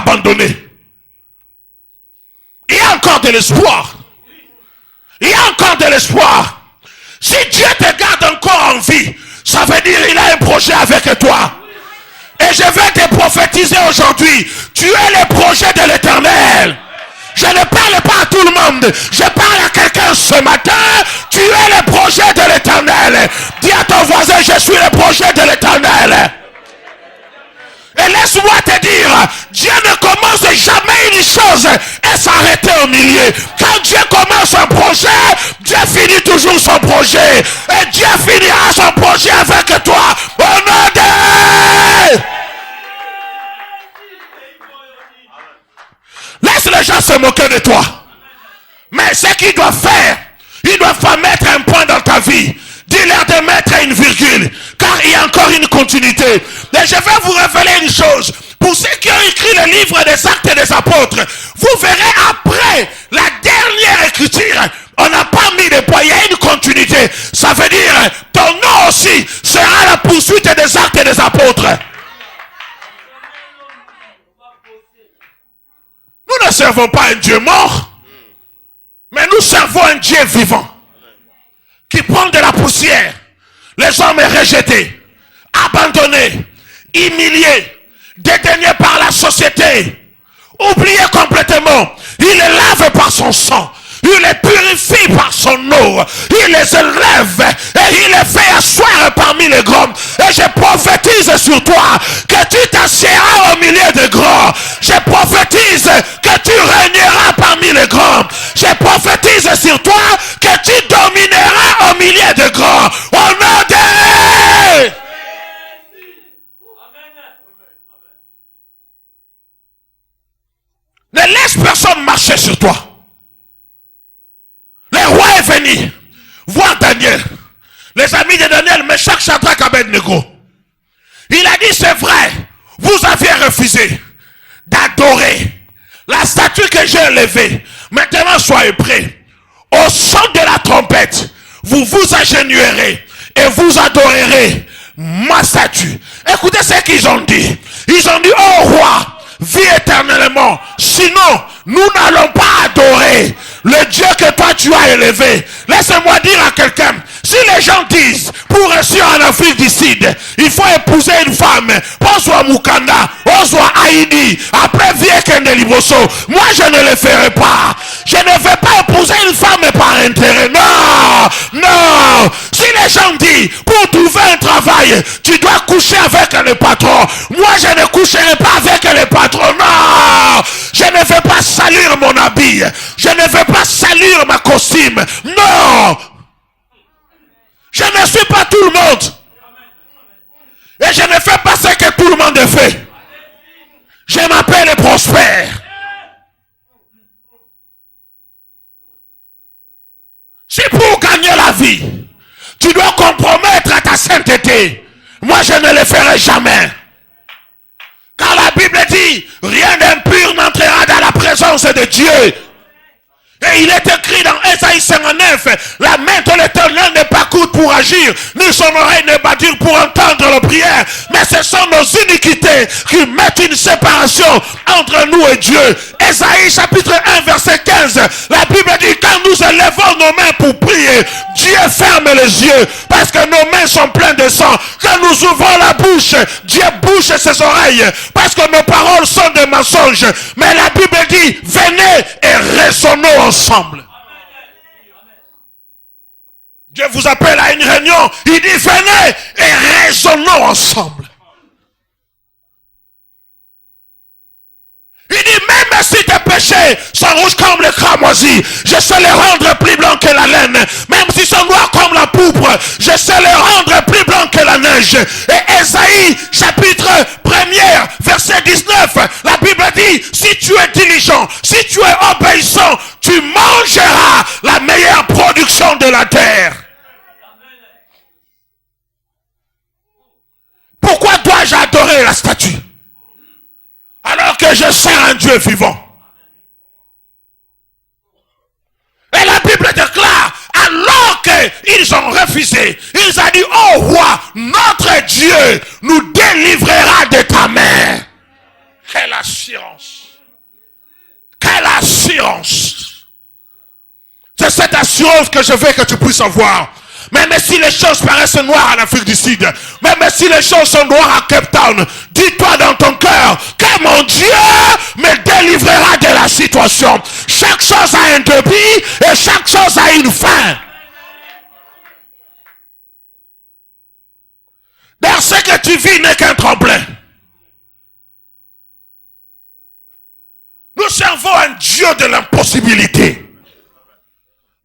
abandonné. Il y a encore de l'espoir. Il y a encore de l'espoir. Si Dieu te garde encore en vie, ça veut dire qu'il a un projet avec toi. Et je vais te prophétiser aujourd'hui. Tu es le projet de l'Éternel. Je ne parle pas à tout le monde. Je parle à quelqu'un ce matin. Tu es le projet de l'Éternel. Dis à ton voisin, je suis le projet de l'Éternel. Et laisse-moi te dire, Dieu ne commence jamais une chose et s'arrêter au milieu. Quand Dieu commence un projet, Dieu finit toujours son projet. Et Dieu finira son projet avec toi. Au nom de... Laisse les gens se moquer de toi. Mais ce qu'ils doivent faire, ils doivent pas mettre un point dans ta vie. Dis-leur de mettre une virgule, car il y a encore une continuité. Et je vais vous révéler une chose. Pour ceux qui ont écrit le livre des Actes et des Apôtres, vous verrez après la dernière écriture, on n'a pas mis de point, il y a une continuité. Ça veut dire, ton nom aussi sera la poursuite des Actes et des Apôtres. Nous ne servons pas un Dieu mort, mais nous servons un Dieu vivant, qui prend de la poussière. Les hommes rejetés, abandonnés, humiliés, dédaignés par la société, oubliés complètement. Il les lave par son sang. Il les purifie par son eau. Il les élève et il les fait asseoir parmi les grands. Et je prophétise sur toi que tu t'assieras au milieu des grands. Je prophétise que tu régneras parmi les grands. Je prophétise sur toi que tu domineras au milieu des grands. Au nom de... Ne laisse personne marcher sur toi. Le roi est venu voir Daniel. Les amis de Daniel, Meshach, Shadrach, Abednego. Il a dit, c'est vrai, vous aviez refusé d'adorer la statue que j'ai élevée. Maintenant, soyez prêts. Au son de la trompette, vous vous agenouillerez et vous adorerez ma statue. Écoutez ce qu'ils ont dit. Ils ont dit, oh roi, vis éternellement. Sinon, nous n'allons pas adorer le Dieu que toi tu as élevé. Laissez-moi dire à quelqu'un, si les gens disent, pour réussir en Afrique du Sud, il faut épouser une femme, Oswa Mukanda, Oswa Haïdi, après Viekende Liboso, moi je ne le ferai pas. Je ne vais pas épouser une femme par intérêt. Non, non. Si les gens disent, pour trouver un travail, tu dois coucher avec le patron. Moi je ne coucherai pas avec le patron. Non. Je ne vais pas salir mon habit. Je ne vais pas salir ma costume. Non. Je ne suis pas tout le monde. Et je ne fais pas ce que tout le monde fait. Je m'appelle Prospère. Si pour gagner la vie, tu dois compromettre ta sainteté, moi je ne le ferai jamais. Car la Bible dit, rien d'impur n'entrera dans la présence de Dieu. Et il est écrit dans Ésaïe 59, la main de l'Éternel n'est pas courte pour agir, ni son oreille n'est pas dure pour entendre la prière, mais ce sont nos iniquités qui mettent une séparation entre nous et Dieu. Ésaïe chapitre 1 verset 15, la Bible dit, quand nous élevons nos mains pour prier, Dieu ferme les yeux, parce que nos mains sont pleines de sang. Quand nous ouvrons la bouche, Dieu bouche ses oreilles, parce que nos paroles sont des mensonges. Mais la Bible dit, venez et raisonnons ensemble. Dieu vous appelle à une réunion, il dit, venez et raisonnons ensemble. Il dit, même si tes péchés sont rouges comme le cramoisi, je sais les rendre plus blancs que la laine. Même s'ils sont noirs comme la pourpre, je sais les rendre plus blancs que la neige. Et Ésaïe, chapitre 1er, verset 19, la Bible dit, si tu es diligent, si tu es obéissant, tu mangeras la meilleure production de la terre. Pourquoi dois-je adorer la statue alors que je sers un Dieu vivant? Et la Bible déclare, alors qu'ils ont refusé, ils ont dit, oh roi, notre Dieu nous délivrera de ta main. Quelle assurance! assurance. C'est cette assurance que je veux que tu puisses avoir. Même si les choses paraissent noires en Afrique du Sud, même si les choses sont noires à Cape Town, dis-toi dans ton cœur que mon Dieu me délivrera de la situation. Chaque chose a un début et chaque chose a une fin. Dans ce que tu vis n'est qu'un tremplin. Nous servons un Dieu de l'impossibilité.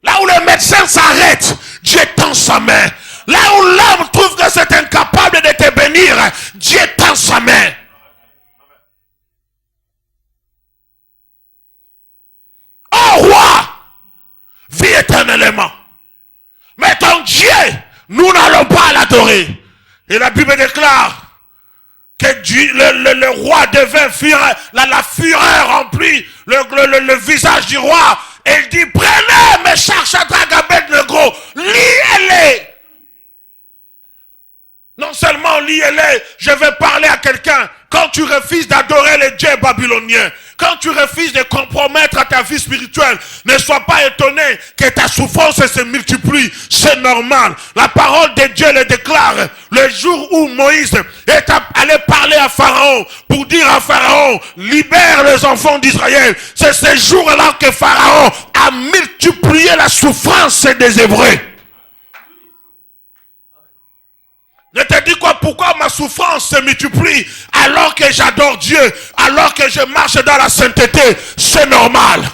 Là où le médecin s'arrête, Dieu tend sa main. Là où l'homme trouve que c'est incapable de te bénir, Dieu tend sa main. Oh roi, vis éternellement. Mais ton Dieu, nous n'allons pas l'adorer. Et la Bible déclare que Dieu, le roi devint fureur, la fureur remplit le visage du roi. Et il dit, prenez mes Shadrach, Abednego, liez-les. Non seulement liez-les, je vais parler à quelqu'un. Quand tu refuses d'adorer les dieux babyloniens, quand tu refuses de compromettre ta vie spirituelle, ne sois pas étonné que ta souffrance se multiplie. C'est normal. La parole de Dieu le déclare. Le jour où Moïse est allé parler à Pharaon pour dire à Pharaon, libère les enfants d'Israël. C'est ce jour-là que Pharaon a multiplié la souffrance des Hébreux. Je te dis quoi? Pourquoi ma souffrance se multiplie alors que j'adore Dieu, alors que je marche dans la sainteté? C'est normal.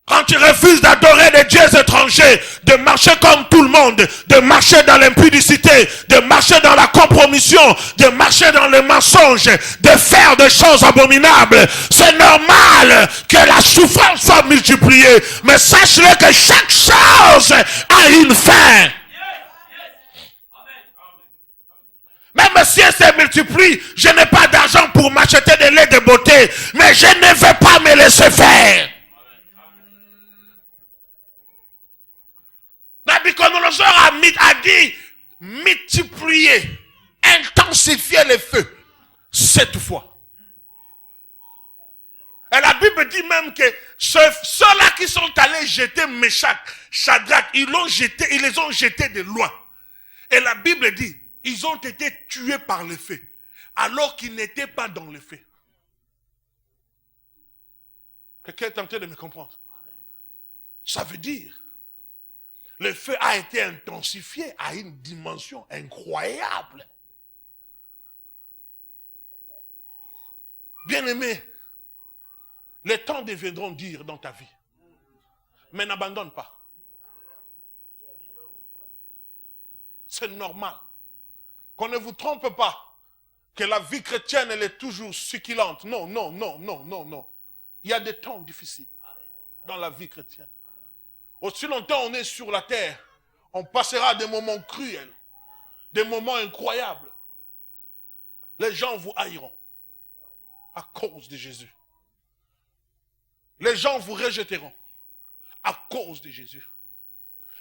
Quand tu refuses d'adorer les dieux étrangers, de marcher comme tout le monde, de marcher dans l'impudicité, de marcher dans la compromission, de marcher dans le mensonge, de faire des choses abominables, c'est normal que la souffrance soit multipliée. Mais sache-le que chaque chose a une fin. Même si elle se multiplie, je n'ai pas d'argent pour m'acheter des laits de beauté, mais je ne vais pas me laisser faire. Nabuchodonosor a dit multiplier, intensifier les feux 7 fois. Et la Bible dit même que ceux-là qui sont allés jeter Meshach, Shadrach, ils les ont jetés de loin. Et la Bible dit, ils ont été tués par le feu, alors qu'ils n'étaient pas dans le feu. Quelqu'un est en train de me comprendre? Ça veut dire, le feu a été intensifié à une dimension incroyable. Bien-aimé, les temps deviendront durs dans ta vie. Mais n'abandonne pas. C'est normal. Qu'on ne vous trompe pas, que la vie chrétienne, elle est toujours succulente. Non, non, non, non, non, non. Il y a des temps difficiles dans la vie chrétienne. Aussi longtemps on est sur la terre, on passera des moments cruels, des moments incroyables. Les gens vous haïront à cause de Jésus. Les gens vous rejetteront à cause de Jésus.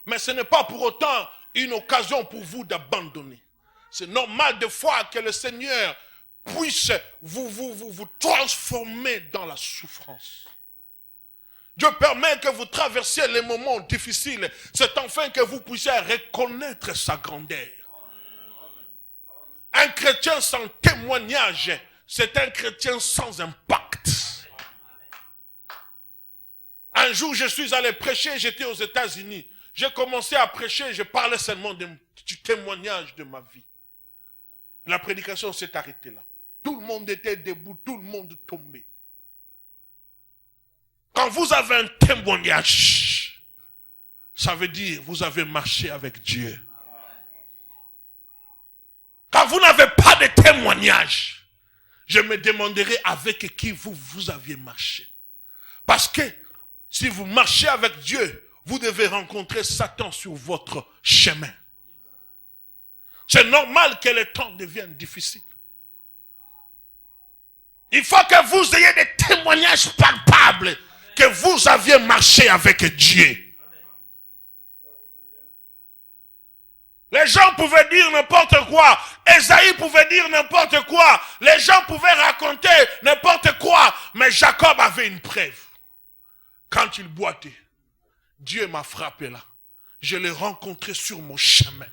Mais ce n'est pas pour autant une occasion pour vous d'abandonner. C'est normal des fois que le Seigneur puisse vous transformer dans la souffrance. Dieu permet que vous traversiez les moments difficiles. C'est enfin que vous puissiez reconnaître sa grandeur. Un chrétien sans témoignage, c'est un chrétien sans impact. Un jour, je suis allé prêcher, j'étais aux États-Unis. J'ai commencé à prêcher, je parlais seulement du témoignage de ma vie. La prédication s'est arrêtée là. Tout le monde était debout, tout le monde tombait. Quand vous avez un témoignage, ça veut dire que vous avez marché avec Dieu. Quand vous n'avez pas de témoignage, je me demanderai avec qui vous aviez marché. Parce que si vous marchez avec Dieu, vous devez rencontrer Satan sur votre chemin. C'est normal que les temps deviennent difficiles. Il faut que vous ayez des témoignages palpables que vous aviez marché avec Dieu. Les gens pouvaient dire n'importe quoi. Ésaïe pouvait dire n'importe quoi. Les gens pouvaient raconter n'importe quoi. Mais Jacob avait une preuve. quand il boitait, Dieu m'a frappé là. Je l'ai rencontré sur mon chemin.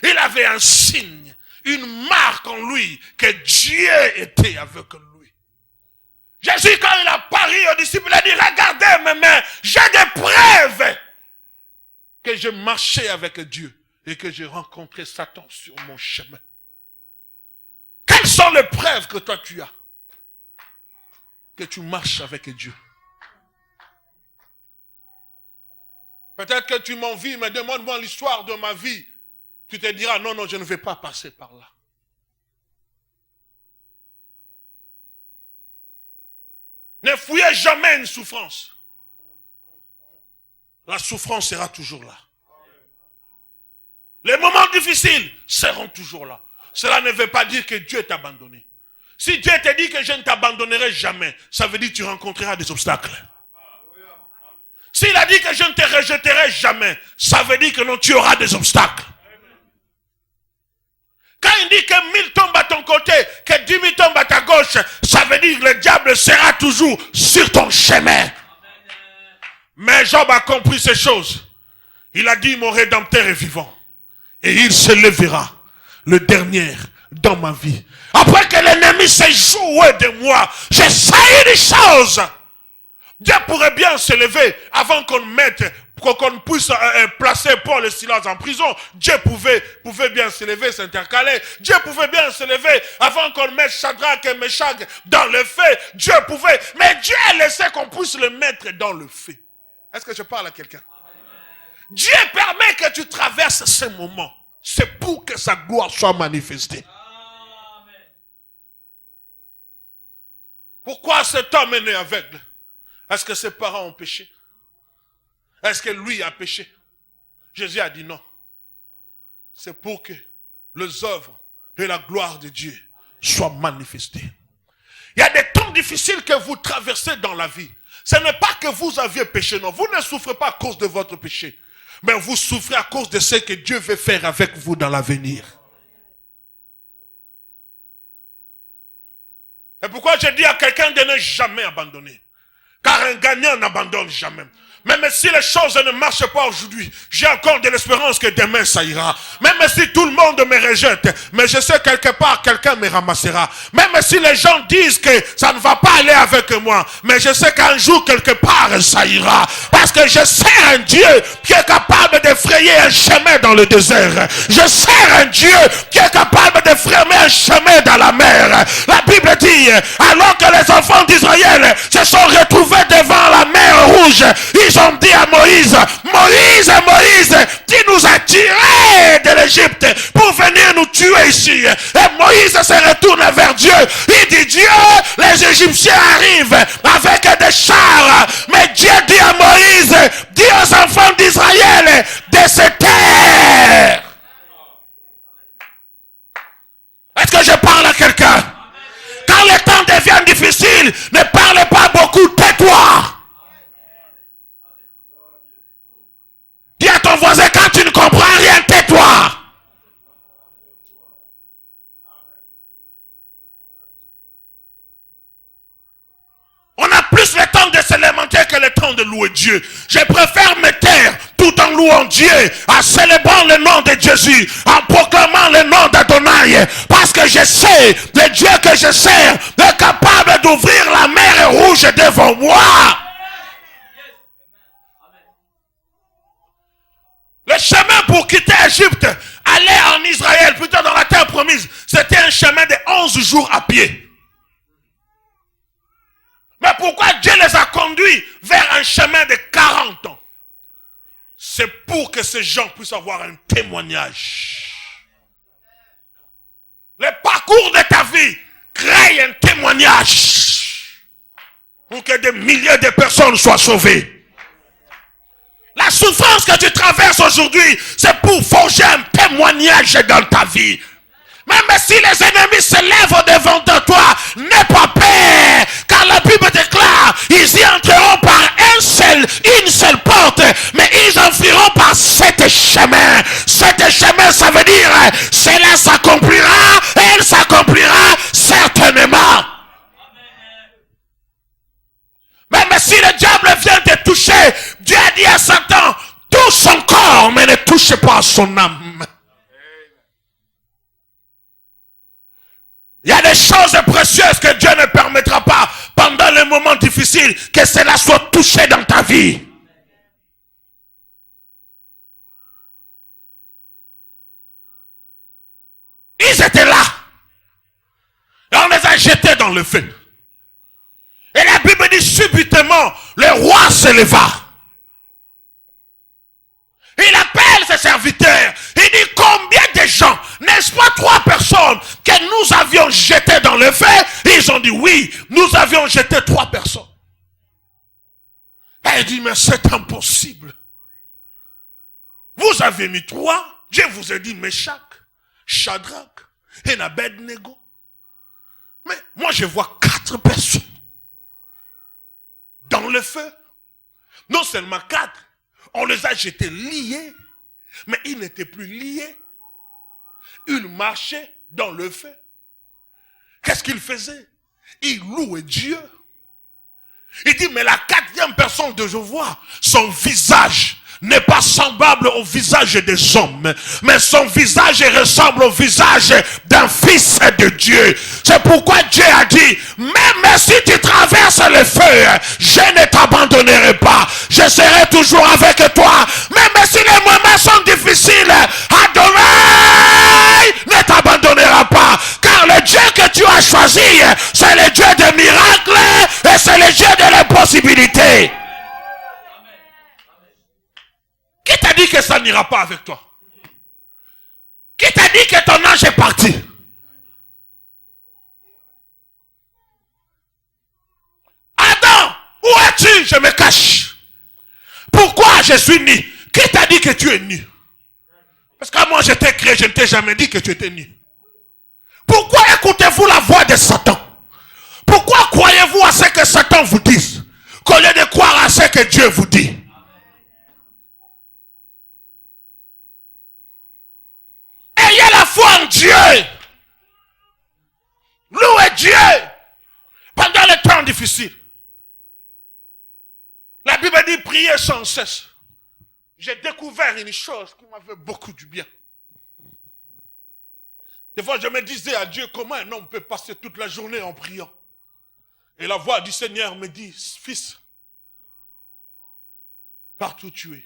Il avait un signe, une marque en lui, que Dieu était avec lui. Jésus, quand il a parlé aux disciples, il a dit, regardez mes mains, j'ai des preuves que je marchais avec Dieu et que j'ai rencontré Satan sur mon chemin. Quelles sont les preuves que toi tu as? Que tu marches avec Dieu. Peut-être que tu m'envies, mais demande-moi l'histoire de ma vie. Tu te diras, non, non, je ne vais pas passer par là. Ne fouillez jamais une souffrance. La souffrance sera toujours là. Les moments difficiles seront toujours là. Cela ne veut pas dire que Dieu t'a abandonné. Si Dieu te dit que je ne t'abandonnerai jamais, ça veut dire que tu rencontreras des obstacles. S'il a dit que je ne te rejetterai jamais, ça veut dire que non, tu auras des obstacles. Quand il dit que 1000 tombent à ton côté, que 10 000 tombent à ta gauche, ça veut dire que le diable sera toujours sur ton chemin. Mais Job a compris ces choses. Il a dit, mon Rédempteur est vivant. Et il se lèvera, le dernier dans ma vie. Après que l'ennemi s'est joué de moi, j'ai saisi des choses. Dieu pourrait bien se lever avant qu'on puisse placer Paul et Silas en prison. Dieu pouvait bien se lever, s'intercaler. Dieu pouvait bien se lever avant qu'on mette Shadrach et Meshach dans le feu. Dieu pouvait, mais Dieu a laissé qu'on puisse le mettre dans le feu. Est-ce que je parle à quelqu'un? Dieu permet que tu traverses ces moments. C'est pour que sa gloire soit manifestée. Pourquoi cet homme est né aveugle? Est-ce que ses parents ont péché? Est-ce que lui a péché? Jésus a dit non. C'est pour que les œuvres et la gloire de Dieu soient manifestées. Il y a des temps difficiles que vous traversez dans la vie. Ce n'est pas que vous aviez péché, non. Vous ne souffrez pas à cause de votre péché. Mais vous souffrez à cause de ce que Dieu veut faire avec vous dans l'avenir. Et pourquoi je dis à quelqu'un de ne jamais abandonner? Car un gagnant n'abandonne jamais. Même si les choses ne marchent pas aujourd'hui, j'ai encore de l'espérance que demain ça ira. Même si tout le monde me rejette, mais je sais quelque part quelqu'un me ramassera. Même si les gens disent que ça ne va pas aller avec moi, mais je sais qu'un jour quelque part ça ira. Parce que je sers un Dieu qui est capable de frayer un chemin dans le désert. Je sers un Dieu qui est capable de frayer un chemin dans la mer. La Bible dit, alors que les enfants d'Israël se sont retrouvés devant la mer rouge, ils ont dit à Moïse, Moïse, Moïse, tu nous as tirés de l'Égypte pour venir nous tuer ici. Et Moïse se retourne vers Dieu. Il dit, Dieu, les Égyptiens arrivent avec des chars. Mais Dieu dit à Moïse, dis aux enfants d'Israël de se taire. Est-ce que je parle à quelqu'un? Quand le temps devient difficile, ne parle pas beaucoup, tais-toi. Dis à ton voisin, quand tu ne comprends rien, tais-toi. On a plus le temps de se lamenter que le temps de louer Dieu. Je préfère me taire tout en louant Dieu, en célébrant le nom de Jésus, en proclamant le nom d'Adonai. Parce que je sais, le Dieu que je sers est capable d'ouvrir la mer rouge devant moi. Le chemin pour quitter l'Égypte, aller en Israël, plutôt dans la terre promise, c'était un chemin de 11 jours à pied. Mais pourquoi Dieu les a conduits vers un chemin de 40 ans? C'est pour que ces gens puissent avoir un témoignage. Le parcours de ta vie crée un témoignage pour que des milliers de personnes soient sauvées. La souffrance que tu traverses aujourd'hui, c'est pour forger un témoignage dans ta vie. Même si les ennemis se lèvent devant toi, n'aie pas peur. Car la Bible déclare, ils y entreront par une seule porte, mais ils en fuiront par 7 chemins. 7 chemins, ça veut dire, cela s'accomplira, elle s'accomplira certainement. Même si le diable vient te toucher. Dieu a dit à Satan, touche son corps, mais ne touche pas à son âme. Il y a des choses précieuses que Dieu ne permettra pas pendant les moments difficiles que cela soit touché dans ta vie. Ils étaient là. Et on les a jetés dans le feu. Et la Bible dit subitement, le roi se leva. Il appelle ses serviteurs. Il dit combien de gens, n'est-ce pas 3 personnes que nous avions jetées dans le feu? Ils ont dit oui, nous avions jeté 3 personnes. Et il dit mais c'est impossible. Vous avez mis 3, Dieu vous a dit Meshach, Shadrach et Abednego. Mais moi je vois 4 personnes dans le feu. Non seulement 4, on les a jetés liés, mais ils n'étaient plus liés. Ils marchaient dans le feu. Qu'est-ce qu'ils faisaient? Ils louaient Dieu. Il dit, mais la 4e personne que je vois, son visage n'est pas semblable au visage des hommes, mais son visage ressemble au visage d'un fils de Dieu. C'est pourquoi Dieu a dit, même si tu traverses le feu, je ne t'abandonnerai pas. Je serai toujours avec toi. Même si les moments sont difficiles, Adonai ne t'abandonnera pas. Car le Dieu que tu as choisi, c'est le Dieu des miracles et c'est le Dieu de l'impossibilité. Qui t'a dit que ça n'ira pas avec toi? Qui t'a dit que ton ange est parti? Adam, où es-tu? Je me cache. Pourquoi je suis nu? Qui t'a dit que tu es nu? Parce que moi je t'ai créé, je ne t'ai jamais dit que tu étais nu. Pourquoi écoutez-vous la voix de Satan? Pourquoi croyez-vous à ce que Satan vous dise, qu'au lieu de croire à ce que Dieu vous dit? Ayez la foi en Dieu. Louez Dieu pendant les temps difficiles. La Bible dit prier sans cesse. J'ai découvert une chose qui m'a fait beaucoup du bien. Des fois, je me disais à Dieu, comment un homme peut passer toute la journée en priant? Et la voix du Seigneur me dit, fils, partout où tu es,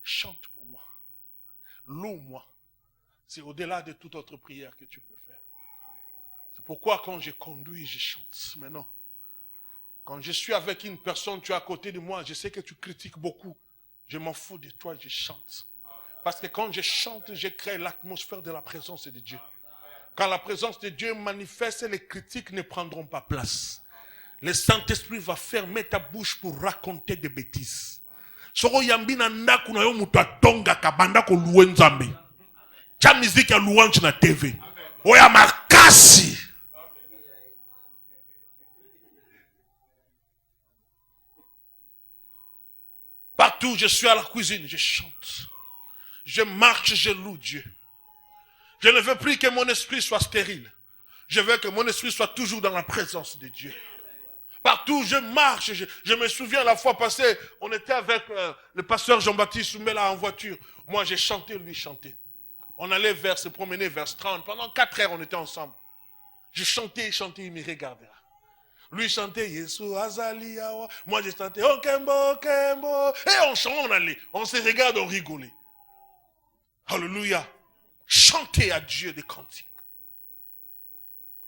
chante pour moi, loue-moi. C'est au-delà de toute autre prière que tu peux faire. C'est pourquoi quand je conduis, je chante. Mais non, quand je suis avec une personne, tu es à côté de moi, je sais que tu critiques beaucoup. Je m'en fous de toi, je chante. Parce que quand je chante, je crée l'atmosphère de la présence de Dieu. Quand la présence de Dieu manifeste, les critiques ne prendront pas place. Le Saint-Esprit va fermer ta bouche pour raconter des bêtises. Soro yambina ndaku na yo mutu atonga kabanda ko louer nzambe. Cha musique ya louange na TV. Oya makasi. Partout je suis à la cuisine, je chante. Je marche, je loue Dieu. Je ne veux plus que mon esprit soit stérile. Je veux que mon esprit soit toujours dans la présence de Dieu. Partout où je marche, je me souviens la fois passée, on était avec le pasteur Jean-Baptiste Soumela en voiture. Moi j'ai chanté, lui chantait. On allait se promener vers 30. Pendant 4 heures on était ensemble. Je chantais, il me regardait. Lui chantait Yesu Azali Awa. Moi j'ai chanté Okembo, Okembo. Et on chante, on allait. On se regarde, on rigolait. Alléluia. Chantez à Dieu des cantiques.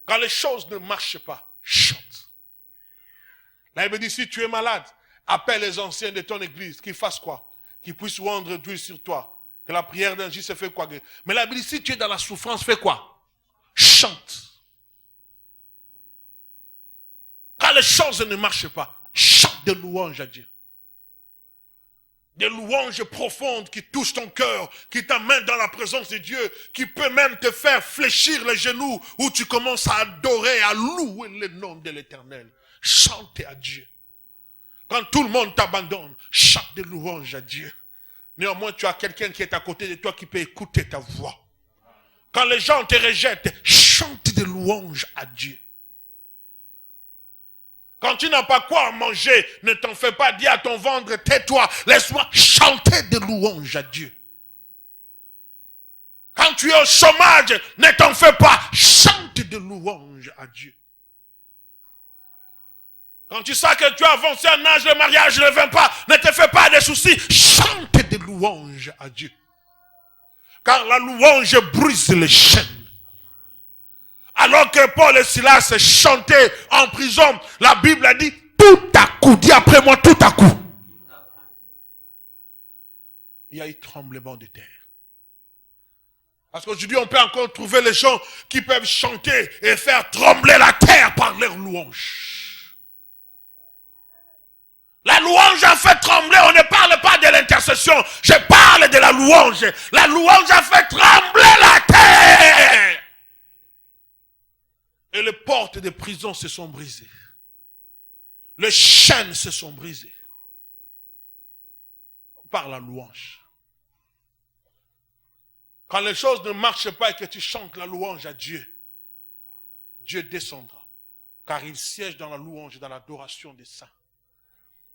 Quand les choses ne marchent pas, chante. Là, il me dit, si tu es malade, appelle les anciens de ton église, qu'ils fassent quoi? Qu'ils puissent rendre d'huile sur toi. Que la prière d'un juste se fait quoi? Mais là, il me dit, si tu es dans la souffrance, fais quoi? Chante. Quand les choses ne marchent pas, chante des louanges à Dieu. Des louanges profondes qui touchent ton cœur, qui t'amènent dans la présence de Dieu, qui peut même te faire fléchir les genoux, où tu commences à adorer, à louer le nom de l'Éternel. Chante à Dieu. Quand tout le monde t'abandonne, chante des louanges à Dieu. Néanmoins, tu as quelqu'un qui est à côté de toi qui peut écouter ta voix. Quand les gens te rejettent, chante des louanges à Dieu. Quand tu n'as pas quoi manger, ne t'en fais pas, dis à ton ventre, tais-toi, laisse-moi chanter des louanges à Dieu. Quand tu es au chômage, ne t'en fais pas, chante des louanges à Dieu. Quand tu sais que tu as avancé en âge, le mariage ne vient pas, ne te fais pas de soucis, chante des louanges à Dieu. Car la louange brise les chaînes. Alors que Paul et Silas chantaient en prison, la Bible a dit tout à coup, dis après moi tout à coup. Il y a eu tremblement de terre. Parce qu'aujourd'hui, on peut encore trouver les gens qui peuvent chanter et faire trembler la terre par leur louange. La louange a fait trembler, on ne parle pas de l'intercession, je parle de la louange. La louange a fait trembler la terre. Et les portes des prisons se sont brisées. Les chaînes se sont brisées. Par la louange. Quand les choses ne marchent pas et que tu chantes la louange à Dieu, Dieu descendra. Car il siège dans la louange et dans l'adoration des saints.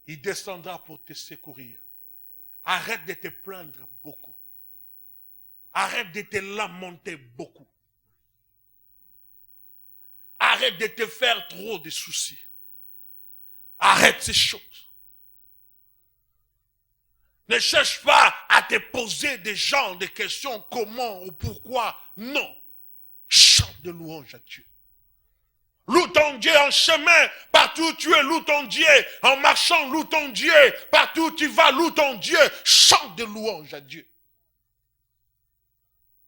Il descendra pour te secourir. Arrête de te plaindre beaucoup. Arrête de te lamenter beaucoup. Arrête de te faire trop de soucis. Arrête ces choses. Ne cherche pas à te poser des genres de questions, comment ou pourquoi. Non. Chante de louange à Dieu. Loue ton Dieu en chemin, partout où tu es, loue ton Dieu. En marchant, loue ton Dieu. Partout où tu vas, loue ton Dieu. Chante de louange à Dieu.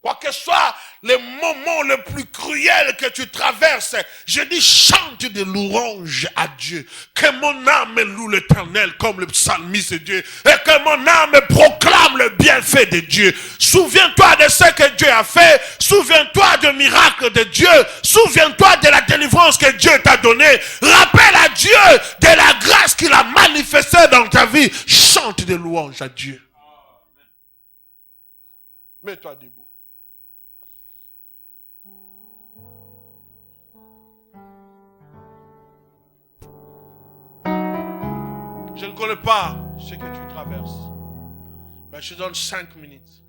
Quoi que soit les moments les plus cruels que tu traverses, je dis chante de louange à Dieu. Que mon âme loue l'Éternel comme le psalmiste de Dieu. Et que mon âme proclame le bienfait de Dieu. Souviens-toi de ce que Dieu a fait. Souviens-toi du miracle de Dieu. Souviens-toi de la délivrance que Dieu t'a donnée. Rappelle à Dieu de la grâce qu'il a manifestée dans ta vie. Chante de louange à Dieu. Mets-toi debout. Je ne connais pas ce que tu traverses. Mais je te donne 5 minutes.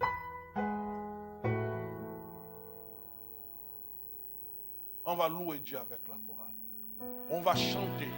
On va louer Dieu avec la chorale. On va chanter.